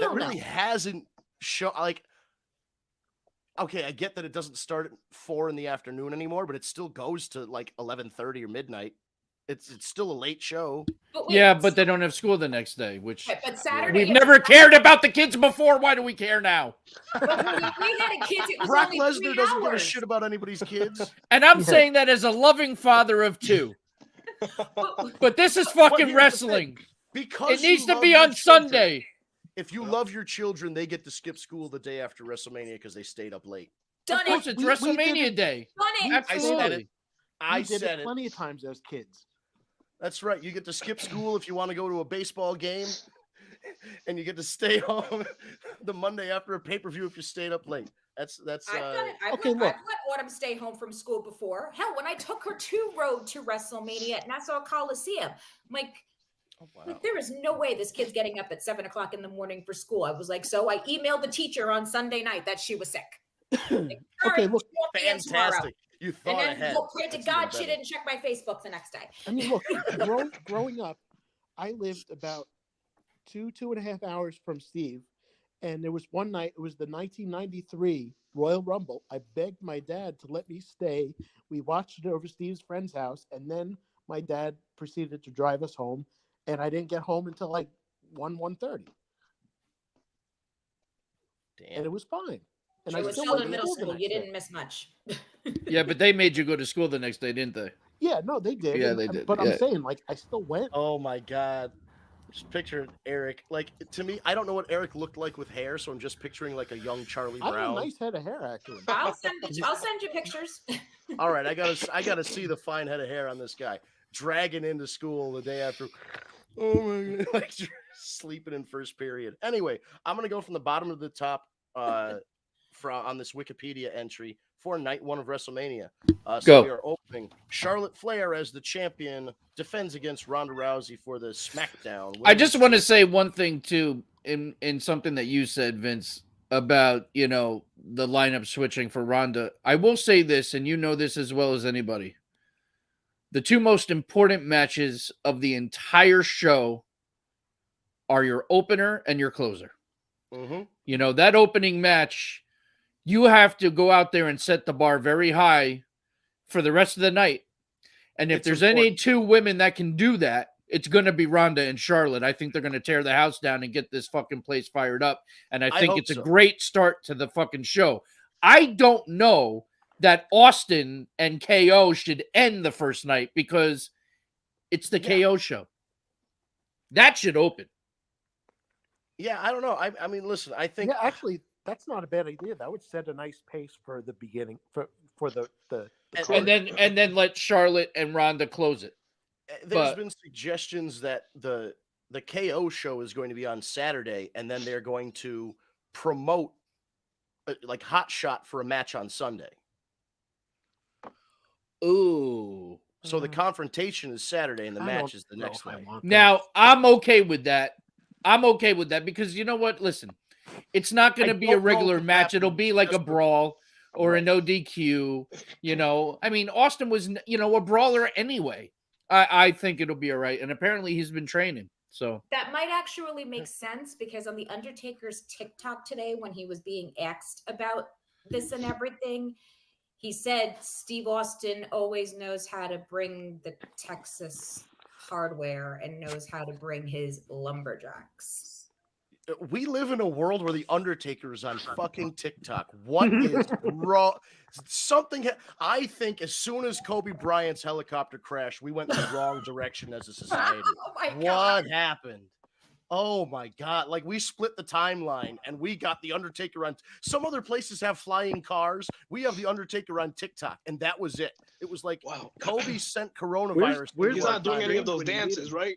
That really hasn't shown, like, okay, I get that it doesn't start at 4 in the afternoon anymore, but it still goes to like 11:30 or midnight. It's still a late show. But they don't have school the next day, which but Saturday, we've never cared about the kids before. Why do we care now? We had a kid, it was Brock only Lesnar 3 doesn't give a hours. shit about anybody's kids. And I'm saying that as a loving father of 2. But this is fucking wrestling. Because it needs to be on Sunday. If you love your children, they get to skip school the day after WrestleMania because they stayed up late. Of course, it's WrestleMania Day. Absolutely. I said it plenty of times as kids. That's right. You get to skip school if you want to go to a baseball game, and you get to stay home the Monday after a pay-per-view if you stayed up late. I've let Autumn stay home from school before. Hell, when I took her to Road to WrestleMania at Nassau Coliseum, I'm like, like, there is no way this kid's getting up at 7:00 in the morning for school. I was like, so I emailed the teacher on Sunday night that she was sick. Like, okay, look, fantastic. You thought and then, ahead. Pray to God she didn't check my Facebook the next day. I mean, look, growing up, I lived about 2.5 hours from Steve, and there was one night. It was the 1993 Royal Rumble. I begged my dad to let me stay. We watched it over Steve's friend's house, and then my dad proceeded to drive us home, and I didn't get home until like 1:30. Damn. And it was fine. And I was still in middle school. You didn't miss much. Yeah, but they made you go to school the next day, didn't they? Yeah, no, they did. Yeah, they did. But I'm saying, like, I still went. Oh my God. Just picturing Eric. Like, to me, I don't know what Eric looked like with hair, so I'm just picturing like a young Charlie Brown. I have a nice head of hair, actually. I'll send you pictures. All right, I gotta see the fine head of hair on this guy. Dragging into school the day after. Oh my God. Like sleeping in first period. Anyway, I'm gonna go from the bottom to the top on this Wikipedia entry for night 1 of WrestleMania. So we are opening Charlotte Flair as the champion defends against Ronda Rousey for the SmackDown. I just want to say one thing too in something that you said, Vince, about, the lineup switching for Ronda. I will say this, and you know this as well as anybody. The 2 most important matches of the entire show are your opener and your closer. Mm-hmm. That opening match, you have to go out there and set the bar very high for the rest of the night. And if there's any 2 women that can do that, it's going to be Ronda and Charlotte. I think they're going to tear the house down and get this fucking place fired up. And I think hope it's a so. great start to the fucking show. I don't know that Austin and KO should end the first night because it's the KO show. That should open. Yeah, I don't know. I mean, listen, I think Yeah, actually, that's not a bad idea. That would set a nice pace for the beginning for the And then let Charlotte and Ronda close it. there's been suggestions that the KO show is going to be on Saturday, and then they're going to promote like Hot Shot for a match on Sunday. Ooh. So the confrontation is Saturday, and the match is the next night. Now, I'm okay with that. I'm okay with that because you know what? Listen, it's not going to be a regular match. It'll be like a brawl or a no DQ. You know, I mean, Austin was, a brawler anyway. I think it'll be all right. And apparently he's been training. So that might actually make sense because on the Undertaker's TikTok today, when he was being asked about this and everything, he said Steve Austin always knows how to bring the Texas hardware and knows how to bring his lumberjacks. We live in a world where the Undertaker is on fucking TikTok. What is wrong? I think as soon as Kobe Bryant's helicopter crashed, we went in the wrong direction as a society. Oh my God. What happened? Oh my God. Like we split the timeline and we got the Undertaker on. Some other places have flying cars. We have the Undertaker on TikTok, and that was it. It was like, wow, Kobe sent coronavirus. He's not doing any of those dances, right?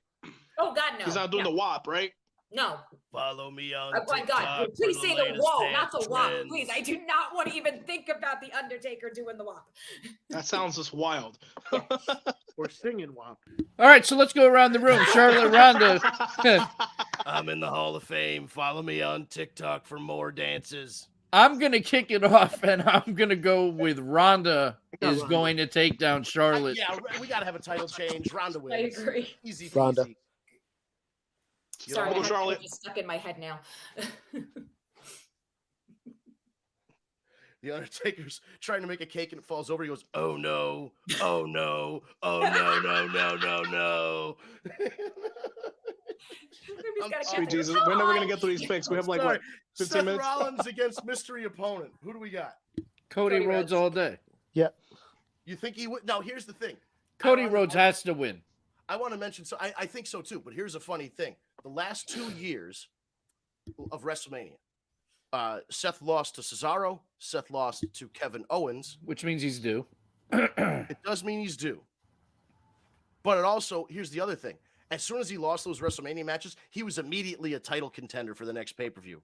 Oh God, no. He's not doing the WAP, right? No. Follow me on Oh my TikTok. God. Please say the whoa, not the WAP. Twins. Please. I do not want to even think about the Undertaker doing the WAP. That sounds just wild. Or singing WAP. all right, so let's go around the room. Charlotte, Ronda. I'm in the Hall of Fame. Follow me on TikTok for more dances. I'm going to kick it off, and I'm going to go with Ronda is going to take down Charlotte. Yeah, we got to have a title change. Ronda wins. I agree. Easy peasy. Ronda. Sorry, Charlotte. it's stuck in my head now. The Undertaker's trying to make a cake and it falls over. He goes, "Oh no! Oh no! Oh no! No! No! No! No!" Sweet Jesus, we're never gonna get through these picks. We have like what, 15 Seth minutes? Rollins against mystery opponent. Who do we got? Cody Cody Rhodes Rhodes. all day. Yeah. You think he would? Now, here's the thing. Cody Rhodes has to win. I want to mention, so I think so too, but here's a funny thing. The last 2 years of WrestleMania, Seth lost to Cesaro, Seth lost to Kevin Owens. Which means he's due. It does mean he's due. But it also, here's the other thing. As soon as he lost those WrestleMania matches, he was immediately a title contender for the next pay-per-view.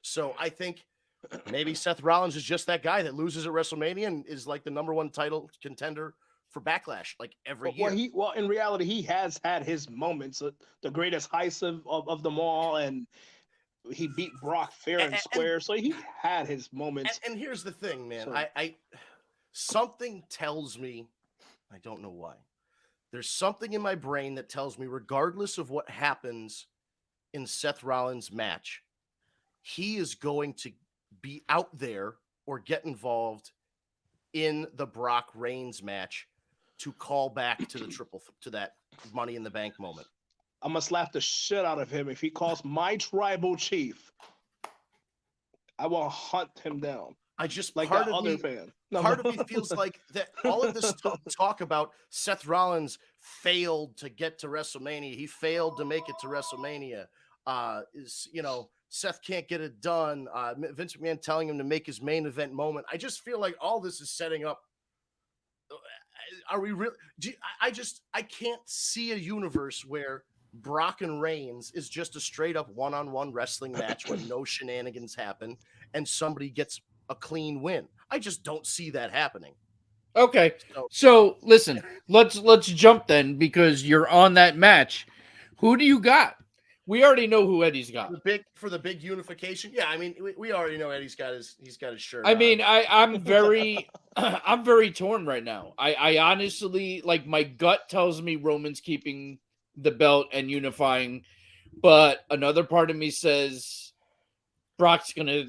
So I think maybe Seth Rollins is just that guy that loses at WrestleMania and is like the #1 title contender for Backlash, like every year. Well, in reality, he has had his moments, the greatest heist of them all, and he beat Brock fair and square. So he had his moments. And here's the thing, man. So- I something tells me, I don't know why. There's something in my brain that tells me, regardless of what happens in Seth Rollins' match, he is going to be out there or get involved in the Brock Reigns match to call back to the to that Money in the Bank moment. I'm gonna slap the shit out of him if he calls my tribal chief. I will hunt him down. I just Like part that of other me, fan. part of me feels like that all of this talk about Seth Rollins failed to get to WrestleMania. He failed to make it to WrestleMania. Seth can't get it done. Vince McMahon telling him to make his main event moment. I just feel like all this is setting up. Are we really? I can't see a universe where Brock and Reigns is just a straight up one-on-one wrestling match where no shenanigans happen and somebody gets a clean win. I just don't see that happening. Okay. So listen, let's jump then because you're on that match. Who do you got? We already know who Eddie's got. For the big unification. Yeah, I mean, we already know Eddie's got his shirt. I mean, I'm very I'm very torn right now. I honestly, like, my gut tells me Roman's keeping the belt and unifying, but another part of me says Brock's gonna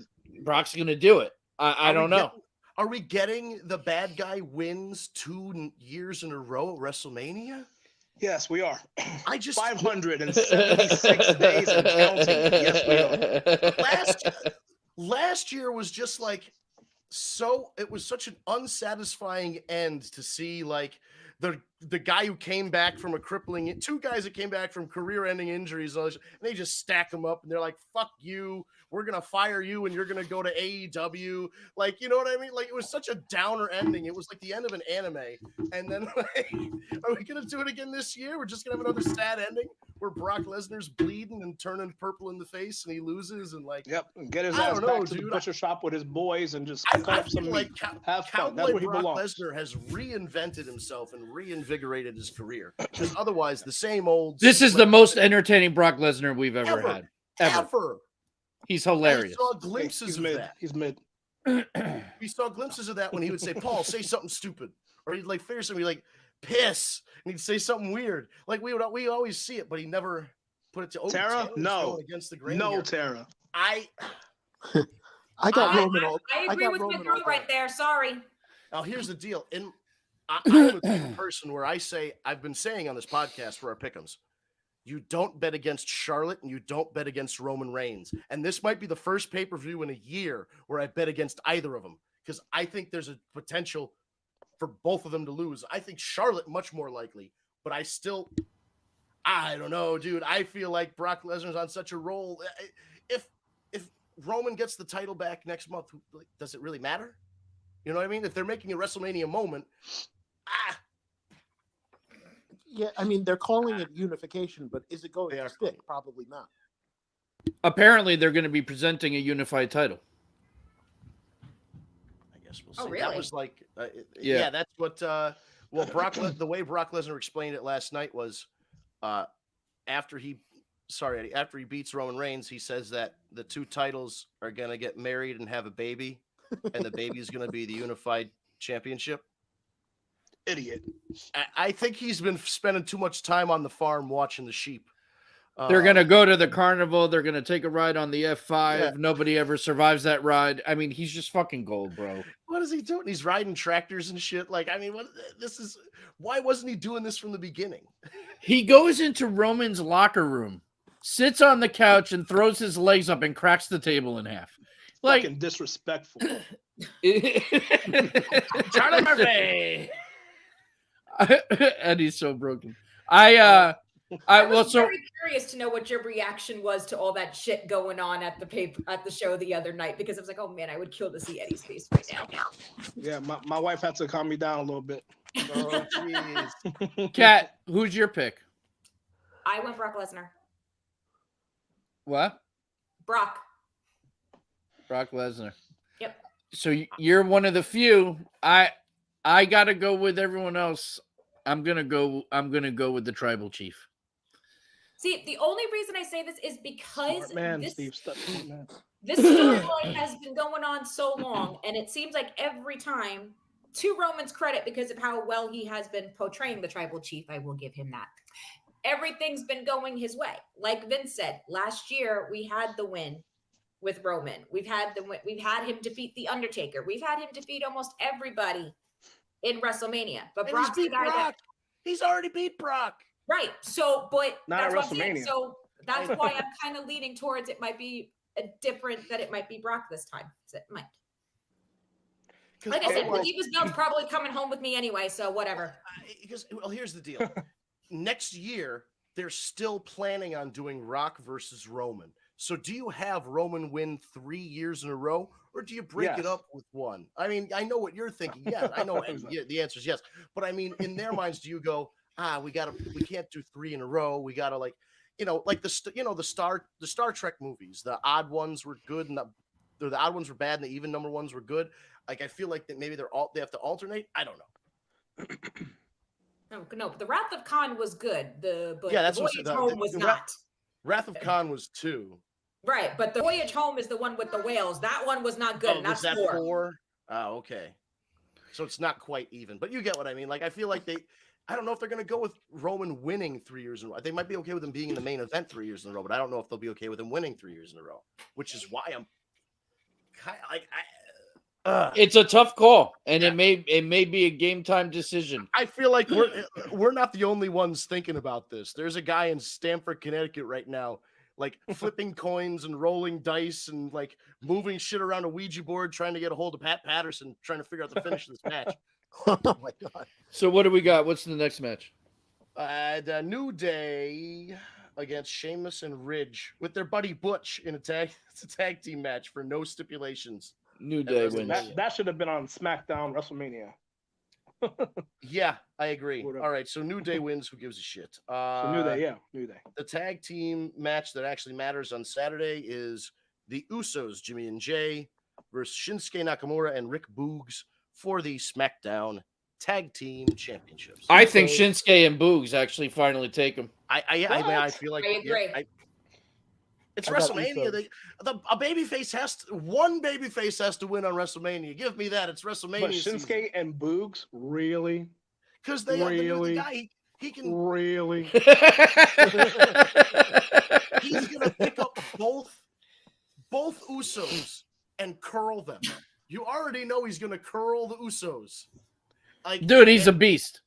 do it. I don't know. Are we getting the bad guy wins 2 years in a row at WrestleMania? Yes, we are. I just 576 days and counting. Yes, we are. Last year was just like it was such an unsatisfying end to see like the guy who came back from two guys that came back from career-ending injuries, and they just stack them up and they're like, fuck you, we're gonna fire you and you're gonna go to AEW. Like, you know what I mean? Like, it was such a downer ending. It was like the end of an anime. And then like, are we gonna do it again this year? We're just gonna have another sad ending where Brock Lesnar's bleeding and turning purple in the face and he loses and like, yep, and get his ass back to the butcher shop with his boys and just cut up some meat. Have fun. That's where he belongs. Lesnar has reinvented himself and reinvigorated his career. Because otherwise, the same old. This is the most entertaining Brock Lesnar we've ever had. Ever. He's hilarious. We saw glimpses of that. He's mid. We saw glimpses of that when he would say, "Paul, say something stupid," or he'd like figure something like "piss," and he'd say something weird. Like we always see it, but he never put it to Tara. No, against the grain. No, Tara. I got Roman. I agree with my girl right there. Sorry. Now here's the deal. I'm a type of person where I say, I've been saying on this podcast for our pick'ems, you don't bet against Charlotte and you don't bet against Roman Reigns. And this might be the first pay-per-view in a year where I bet against either of them because I think there's a potential for both of them to lose. I think Charlotte much more likely, but I don't know, dude. I feel like Brock Lesnar's on such a roll. If Roman gets the title back next month, does it really matter? You know what I mean? If they're making a WrestleMania moment, Yeah, I mean, they're calling it unification, but is it going to stick? Probably not. Apparently, they're going to be presenting a unified title. I guess we'll see. Oh, really? That was like, yeah, that's what. The way Brock Lesnar explained it last night was, after he beats Roman Reigns, he says that the two titles are going to get married and have a baby, and the baby is going to be the unified championship. Idiot. I think he's been spending too much time on the farm watching the sheep. They're going to go to the carnival. They're going to take a ride on the F5. Yeah. Nobody ever survives that ride. I mean, he's just fucking gold, bro. What is he doing? He's riding tractors and shit. Like, I mean, why wasn't he doing this from the beginning? He goes into Roman's locker room, sits on the couch and throws his legs up and cracks the table in half. Like, fucking disrespectful. Charlie Murphy. And he's so broken. I was very curious to know what your reaction was to all that shit going on at the show the other night, because I was like, oh man, I would kill to see Eddie's face right now. Yeah, my wife had to calm me down a little bit. Oh jeez. Kat, who's your pick? I went Brock Lesnar. What? Brock Lesnar. Yep. So you're one of the few. I gotta go with everyone else. I'm gonna go with the tribal chief. See, the only reason I say this is because this Steve, storyline has been going on so long, and it seems like every time, to Roman's credit, because of how well he has been portraying the tribal chief, I will give him that. Everything's been going his way. Like Vince said, last year we had the win with Roman. We've had him defeat The Undertaker. We've had him defeat almost everybody in WrestleMania. But Brock's the guy he's already beat Brock. Right. So, but not at WrestleMania. So that's why I'm kind of leaning towards it might be it might be Brock this time. It might. Like I said, the Divas Belt's probably coming home with me anyway, so whatever. Here's the deal. Next year, they're still planning on doing Rock versus Roman. So do you have Roman win 3 years in a row, or do you break it up with one? I mean, I know what you're thinking. Yeah, I know the answer is yes. But I mean, in their minds, do you go, we can't do 3 in a row. We gotta like the Star Trek movies. The odd ones were good, and the odd ones were bad, and the even number ones were good. Like I feel like that maybe they have to alternate. I don't know. No, the Wrath of Khan was good. The that's Voyage Home was not. Wrath of Khan was 2. Right, but the Voyage Home is the one with the whales. That one was not good. Oh, and that's that 4. Oh, okay. So it's not quite even, but you get what I mean. Like I feel like I don't know if they're going to go with Roman winning 3 years in a row. They might be okay with him being in the main event 3 years in a row, but I don't know if they'll be okay with him winning 3 years in a row, which is why I'm kind of like, It's a tough call, and Yeah. it may be a game time decision. I feel like we're not the only ones thinking about this. There's a guy in Stamford, Connecticut right now, like flipping coins and rolling dice and like moving shit around a Ouija board, trying to get a hold of Pat Patterson, trying to figure out the finish of this match. Oh my god! So what do we got? What's the next match? The New Day against Sheamus and Ridge with their buddy Butch in it's a tag team match for no stipulations. New Day wins. That should have been on SmackDown WrestleMania. Yeah, I agree. Whatever. All right, so New Day wins. Who gives a shit? So New Day, New Day. The tag team match that actually matters on Saturday is the Usos, Jimmy and Jay, versus Shinsuke Nakamura and Rick Boogs for the SmackDown Tag Team Championships. I think Shinsuke and Boogs actually finally take him. I feel like I agree. It's I got WrestleMania. One babyface has to win on WrestleMania. Give me that. It's WrestleMania. But Shinsuke and Boogs, really? Because the guy, he can Really? he's gonna pick up both Usos and curl them. You already know he's gonna curl the Usos. Like, Dude, he's a beast.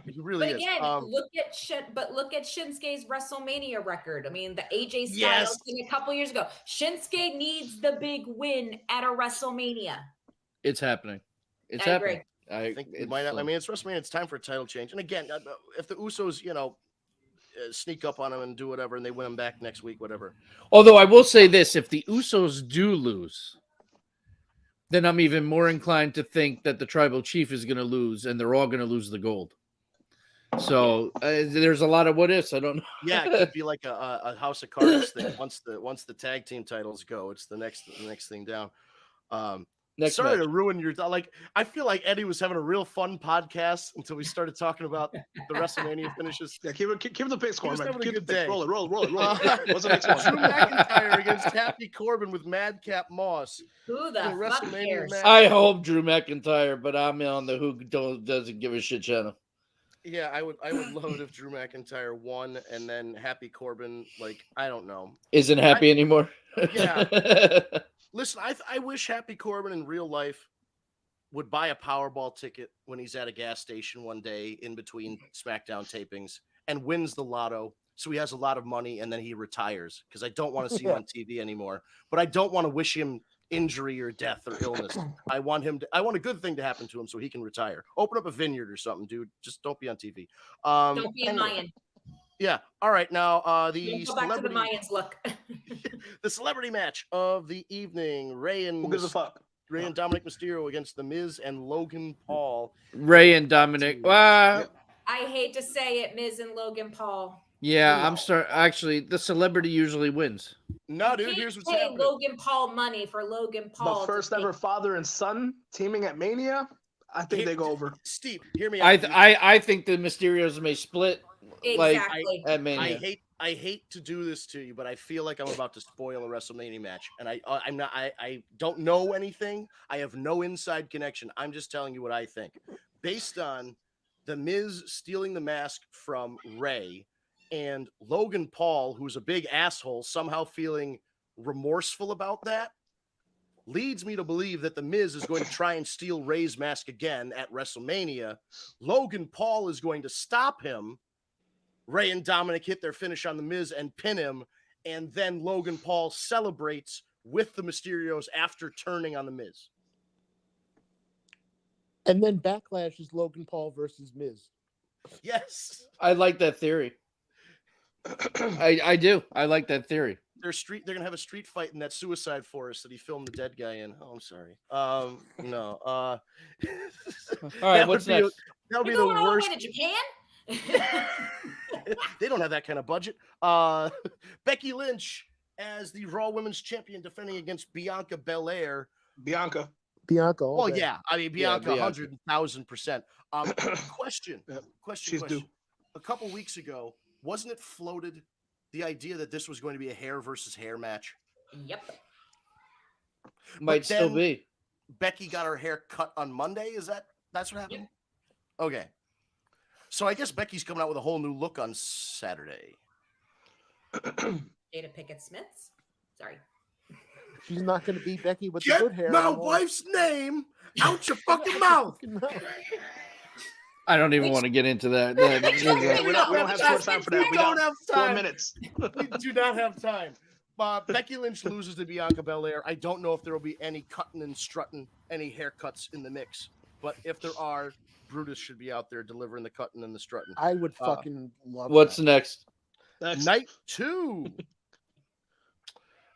He really But is. again, look at Shinsuke's WrestleMania record. I mean, the AJ Styles Yes. thing a couple years ago. Shinsuke needs the big win at a WrestleMania. It's happening. It's I happening. agree. I think it might. I mean, it's WrestleMania. It's time for a title change. And again, if the Usos, sneak up on him and do whatever, and they win him back next week, whatever. Although I will say this, if the Usos do lose, then I'm even more inclined to think that the tribal chief is going to lose, and they're all going to lose the gold. So there's a lot of what ifs. I don't know. Yeah, it could be like a House of Cards thing. Once the tag team titles go, it's the next thing down. Sorry to ruin your I feel like Eddie was having a real fun podcast until we started talking about the WrestleMania finishes. Yeah, keep the picks, He was Corman. having a Keep the good picks. day. Roll it. What's the next Drew one? McIntyre against Happy Corbin with Madcap Moss. Who the In a fuck WrestleMania cares? match. I hope Drew McIntyre, but I'm on the who doesn't give a shit channel. Yeah, I would love it if Drew McIntyre won and then Happy Corbin, I don't know. Isn't happy anymore. Yeah. Listen, I wish Happy Corbin in real life would buy a Powerball ticket when he's at a gas station one day in between SmackDown tapings and wins the lotto. So he has a lot of money and then he retires because I don't want to see him on TV anymore. But I don't want to wish him injury or death or illness. I want a good thing to happen to him so he can retire. Open up a vineyard or something, dude. Just don't be on TV. Don't be a anyway. Mayan. Yeah. All right. Now Don't go back to the Mayans look. the celebrity match of the evening: Who gives a fuck? Ray and Dominic Mysterio against The Miz and Logan Paul. Ray and Dominic. I hate to say it, Miz and Logan Paul. Yeah, actually, the celebrity usually wins. No, dude, You here's can't what's pay happening. Logan Paul money for Logan Paul. The first ever father and son teaming at Mania. I think they go over. Steve, hear me out. I think the Mysterios may split. Exactly. At Mania. I hate to do this to you, but I feel like I'm about to spoil a WrestleMania match, and I don't know anything. I have no inside connection. I'm just telling you what I think, based on The Miz stealing the mask from Ray, and Logan Paul, who's a big asshole, somehow feeling remorseful about that. Leads me to believe that The Miz is going to try and steal Ray's mask again at WrestleMania. Logan Paul is going to stop him. Ray and Dominic hit their finish on The Miz and pin him, and then Logan Paul celebrates with the Mysterios after turning on The Miz. And then Backlash is Logan Paul versus Miz. Yes. I like that theory. I do. I like that theory. They're gonna have a street fight in that suicide forest that he filmed the dead guy in. Oh, I'm sorry. No. All right, what's next? That'll be You're going the all the worst. way to Japan? They don't have that kind of budget. Becky Lynch as the Raw Women's Champion defending against Bianca Belair. Bianca. all day. Yeah. I mean, Bianca, Bianca. 100,000%. Question. She's due. A couple weeks ago, wasn't it floated the idea that this was going to be a hair versus hair match? Yep. Might still then- be. Becky got her hair cut on Monday. That's what happened? Okay. So I guess Becky's coming out with a whole new look on Saturday. Jada Pinkett Smith's. Sorry. She's not going to be Becky with the Get good hair. my anymore. wife's name out your fucking mouth. I don't even want to get into that. That- Yeah, we don't have too much time for that. We We don't got have 4 time. minutes. We do not have time. Becky Lynch loses to Bianca Belair. I don't know if there will be any cutting and strutting, any haircuts in the mix. But if there are, Brutus should be out there delivering the cutting and the strutting. I would fucking love What's that. next? Night 2.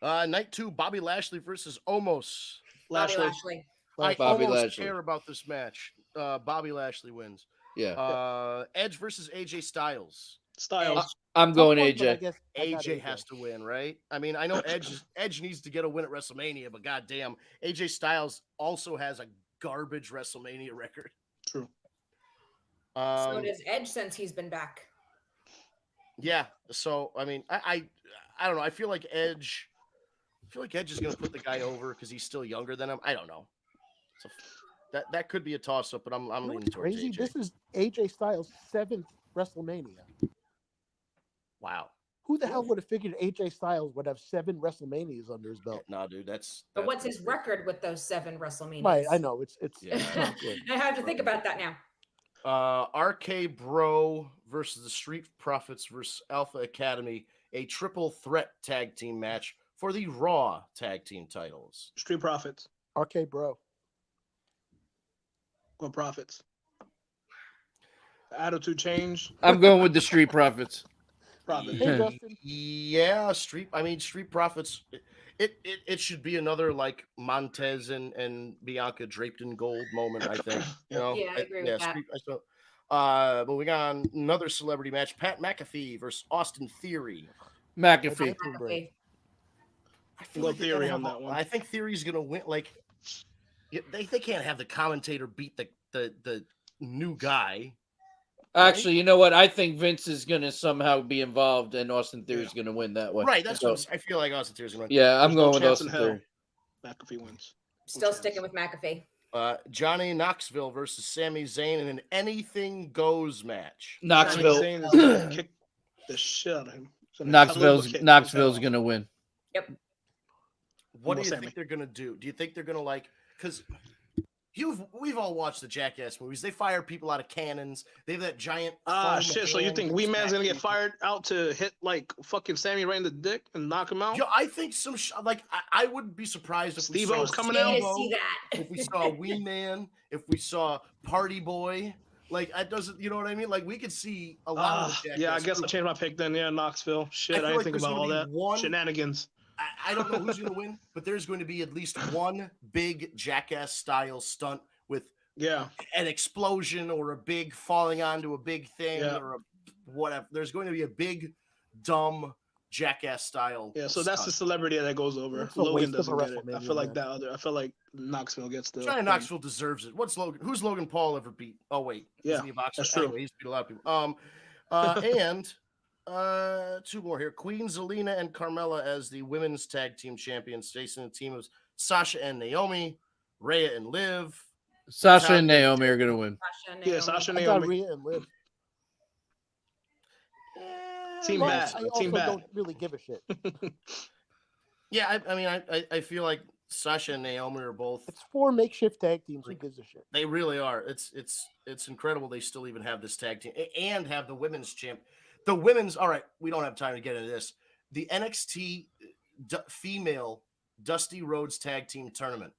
Night 2, Bobby Lashley versus Omos. Bobby Lashley. I Bobby almost Lashley. care about this match. Bobby Lashley wins. Yeah. Edge versus AJ Styles. I'm going Tough one, but I AJ. guess I got AJ has to win, right? I mean, I know Edge needs to get a win at WrestleMania, but goddamn, AJ Styles also has a garbage WrestleMania record. True. So does Edge since he's been back. Yeah. So I mean, I don't know. I feel like Edge is going to put the guy over because he's still younger than him. I don't know. So that could be a toss up, but I'm You know leaning what's towards crazy? AJ. This is AJ Styles' 7th WrestleMania. Wow. Who the hell would have figured AJ Styles would have 7 WrestleManias under his belt? No, dude, that's. But what's his record with those 7 WrestleManias? Right, I know it's Yeah. not good. I have to think about that now. RK Bro versus the Street Profits versus Alpha Academy, a triple threat tag team match for the Raw tag team titles. Street Profits. RK Bro. Go Profits. Attitude change. I'm going with the Street Profits. Profits. Hey, Dustin. Yeah, Street Profits. It should be another like Montez and Bianca draped in gold moment. I think. You know. Yeah, I agree with that. Moving on, another celebrity match: Pat McAfee versus Austin Theory. McAfee. McAfee. I feel Go like they're Theory gonna on have that one. I think Theory's gonna win. Like, they can't have the commentator beat the new guy. Actually, you know what? I think Vince is going to somehow be involved, and Austin Theory is going to win that way. Right. That's So, what I feel like Austin Theory's gonna win. yeah, I'm There's no going with chance Austin in hell. Theory. McAfee wins. Still chance. sticking with McAfee. Johnny Knoxville versus Sami Zayn in an anything goes match. Knoxville. Sami Zayn is gonna kick the shit out of him. He's gonna Knoxville's kick his Knoxville's head going to win. What do Well, you Sami. think they're gonna do? Do you think they're gonna like? Because we've all watched the Jackass movies. They fire people out of cannons. They have that giant. off. foam Shit. So you hand think that Wee Man's gonna get smacks people. fired out to hit like fucking Sammy right in the dick and knock him out? Yeah, I think some I wouldn't be surprised if we saw Steve-O's coming Need out. to see that. if we saw Wee Man, if we saw Party Boy. Like that doesn't, you know what I mean? Like we could see a lot of the Jackass. Yeah, I guess I'll crew. change my pick then. Yeah, Knoxville. Shit, feel I didn't like think there's about all gonna that. be one- Shenanigans. I don't know who's going to win, but there's going to be at least one big Jackass style stunt with Yeah. an explosion or a big falling onto a big thing Yeah. or whatever. There's going to be a big, dumb Jackass style. Yeah, so that's the stunt. celebrity that goes over. It's a Logan waste of doesn't a get it. I WrestleMania feel like match. I feel like Knoxville gets the Johnny Knoxville deserves it. What's Logan? Who's Logan Paul ever beat? Oh wait, Yeah, isn't he a boxer? that's true. Anyway, he's beat a lot of people. And two more here: Queen Zelina and Carmella as the women's tag team champions, facing a team of Sasha and Naomi, Rhea and Liv. Sasha and Naomi are going to win. Yeah, Sasha I got Naomi. Rhea and Liv. Team But bad. I Team also bad. don't really give a shit. Yeah, I mean, I feel like Sasha and Naomi are both. It's 4 makeshift tag teams. Who gives a shit? They really are. It's incredible. They still even have this tag team and have the women's champ. The women's. All right, we don't have time to get into this. The NXT female Dusty Rhodes tag team tournament.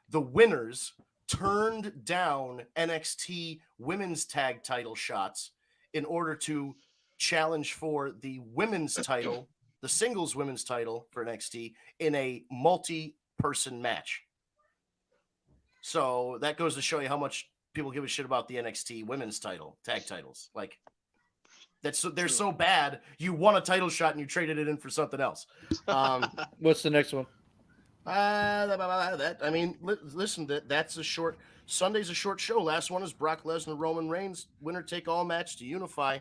The winners turned down NXT women's tag title shots in order to challenge for the women's title, the singles women's title for NXT in a multi-person match. So that goes to show you how much people give a shit about the NXT women's title, tag titles. Like they're so bad. You won a title shot and you traded it in for something else. What's the next one? Listen, that's a short. Sunday's a short show. Last one is Brock Lesnar, Roman Reigns, winner take all match to unify,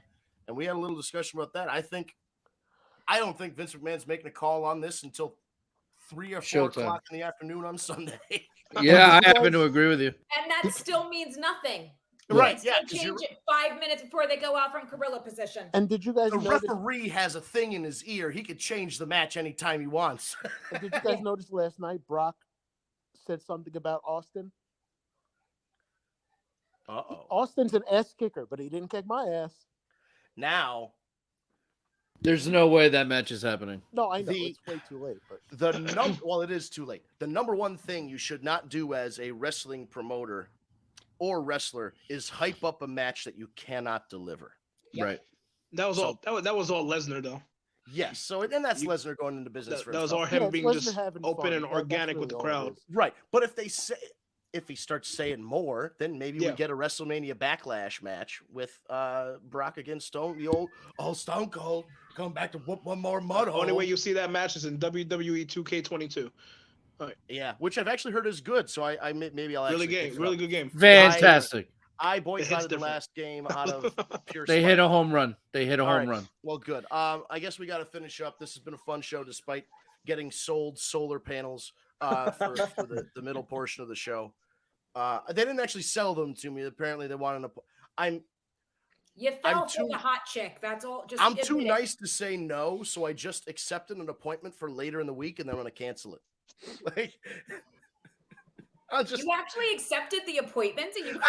and we had a little discussion about that. I don't think Vince McMahon's making a call on this until 3 or 4 o'clock in the afternoon on Sunday. Yeah, I happen to agree with you. And that still means nothing. Right, And yeah, still 'cause you're- change it 5 minutes before they go out from gorilla position. And did you guys the notice? referee has a thing in his ear. He could change the match anytime he wants. And did you guys notice last night Brock said something about Austin? Uh-oh. Austin's an ass kicker, but he didn't kick my ass. Now, There's no way that match is happening. No, I know The- it's way too late, but well, it is too late. The number one thing you should not do as a wrestling promoter or wrestler is hype up a match that you cannot deliver. Yep. Right. That was all. That was all Lesnar though. Yes, so and that's You- Lesnar going into business for That was himself. all him Yeah, being Lesnar just having open fun. and That's organic really with the all it crowd. is. Right, but if he starts saying more, then maybe Yeah. we get a WrestleMania Backlash match with Brock against Stone. The old Stone Cold come back to whoop one more mud The hole. only way you see that match is in WWE 2K22. Yeah, which I've actually heard is good. So I maybe I'll actually Really pick game, it really up. good game. Fantastic. I boycotted the different. last game out of pure They spite. hit a home run. They hit a All home right. run. Well, good. I guess we got to finish up. This has been a fun show, despite getting sold solar panels for the middle portion of the show. They didn't actually sell them to me. Apparently, they wanted to. You fell too- for the hot chick. That's all. Just I'm too admit it. nice to say no, so I just accepted an appointment for later in the week, and then I'm going to cancel it. Like, I'll just. You actually accepted the appointment, and you.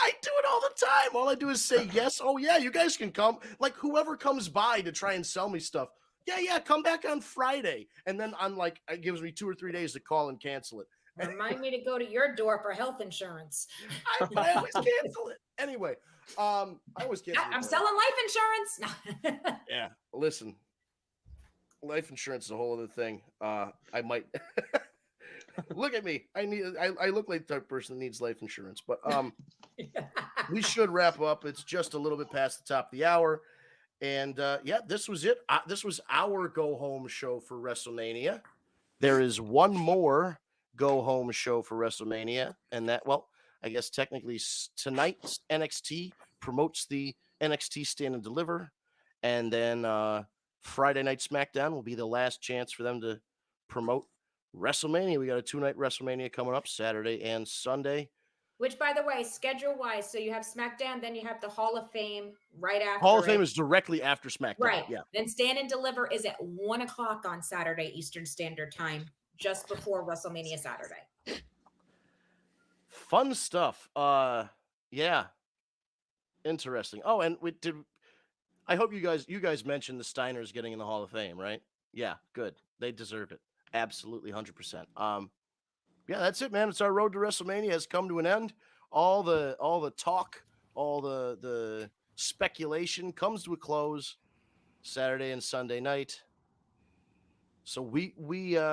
I do it all the time. All I do is say yes. Oh yeah, you guys can come. Like whoever comes by to try and sell me stuff. Yeah, come back on Friday. And then I'm like, it gives me 2 or 3 days to call and cancel it. Remind me to go to your door for health insurance. I always cancel it. Anyway, I always cancel it. I'm selling life insurance. No. Yeah, listen. Life insurance is a whole other thing. I might look at me. I look like the type of person that needs life insurance, but we should wrap up. It's just a little bit past the top of the hour. And yeah, this was it. This was our go home show for WrestleMania. There is one more go home show for WrestleMania, and that, well, I guess technically tonight NXT promotes the NXT Stand and Deliver, and then Friday Night SmackDown will be the last chance for them to promote WrestleMania. We got a 2-night WrestleMania coming up, Saturday and Sunday. Which, by the way, schedule-wise, so you have SmackDown, then you have the Hall of Fame right after. Hall of Fame it. is directly after SmackDown. Right. Yeah. Then Stand and Deliver is at 1:00 on Saturday Eastern Standard Time, just before WrestleMania Saturday. Fun stuff. Yeah. Interesting. Oh, and I hope you guys mentioned the Steiners getting in the Hall of Fame, right? Yeah, good. They deserve it. Absolutely 100%. Yeah, that's it, man. It's our road to WrestleMania has come to an end. All the talk, all the speculation comes to a close Saturday and Sunday night. So we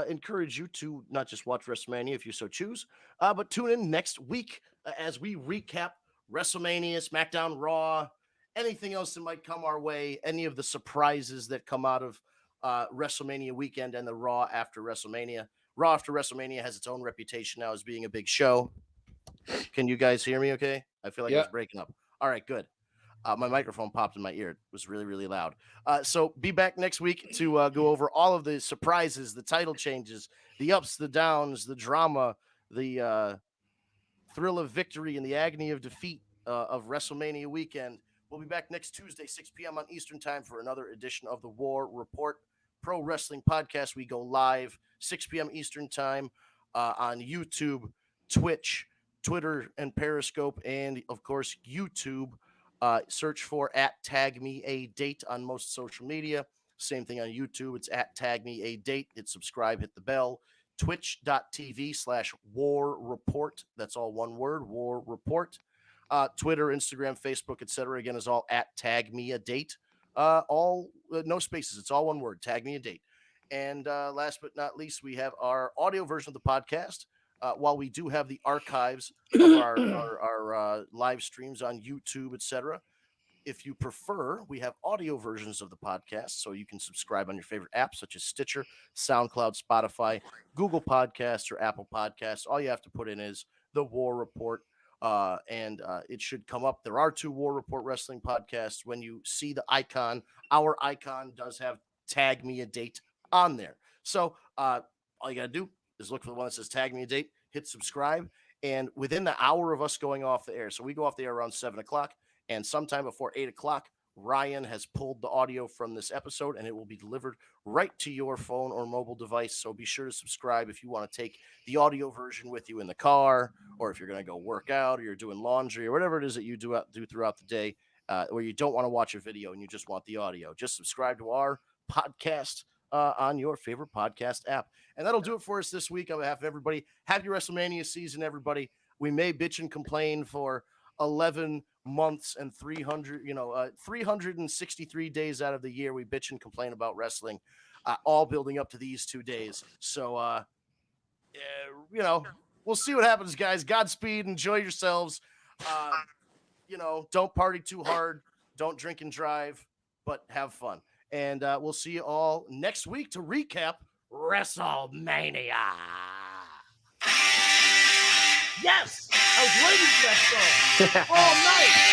encourage you to not just watch WrestleMania if you so choose, but tune in next week as we recap WrestleMania, SmackDown, Raw, anything else that might come our way, any of the surprises that come out of WrestleMania weekend and the Raw after WrestleMania. Raw after WrestleMania has its own reputation now as being a big show. Can you guys hear me okay? I feel like I was breaking up. All right, good. My microphone popped in my ear. It was really, really loud. So be back next week to go over all of the surprises, the title changes, the ups, the downs, the drama, the thrill of victory and the agony of defeat of WrestleMania weekend. We'll be back next Tuesday, 6 p.m. on Eastern Time for another edition of the War Report Pro Wrestling Podcast. We go live 6 p.m. Eastern Time on YouTube, Twitch, Twitter, and Periscope, and, of course, YouTube. Search for @TagMeADate on most social media. Same thing on YouTube. It's @TagMeADate. Hit subscribe, hit the bell. Twitch.tv/War Report. That's all one word, War Report. Twitter, Instagram, Facebook, etc. Again, is all @TagMeADate. All no spaces. It's all one word. Tag me a date. And last but not least, we have our audio version of the podcast. While we do have the archives of our live streams on YouTube, etc., if you prefer, we have audio versions of the podcast, so you can subscribe on your favorite apps such as Stitcher, SoundCloud, Spotify, Google Podcasts, or Apple Podcasts. All you have to put in is the War Report, and it should come up. There are 2 War Report wrestling podcasts. When you see the icon, our icon does have Tag Me a Date on there. So all you got to do is look for the one that says Tag Me a Date, hit subscribe, And within the hour of us going off the air, so we go off the air around 7 o'clock, and sometime before 8 o'clock, Ryan has pulled the audio from this episode, and it will be delivered right to your phone or mobile device. So be sure to subscribe if you want to take the audio version with you in the car, or if you're going to go work out, or you're doing laundry, or whatever it is that you do throughout the day, where you don't want to watch a video and you just want the audio. Just subscribe to our podcast on your favorite podcast app. And that'll do it for us this week. On behalf of everybody, happy WrestleMania season, everybody. We may bitch and complain for 11 months and 363 days out of the year. We bitch and complain about wrestling, all building up to these 2 days. So, we'll see what happens, guys. Godspeed. Enjoy yourselves. Don't party too hard. Don't drink and drive, but have fun. And we'll see you all next week to recap WrestleMania. Yes! I was waiting for that song all night.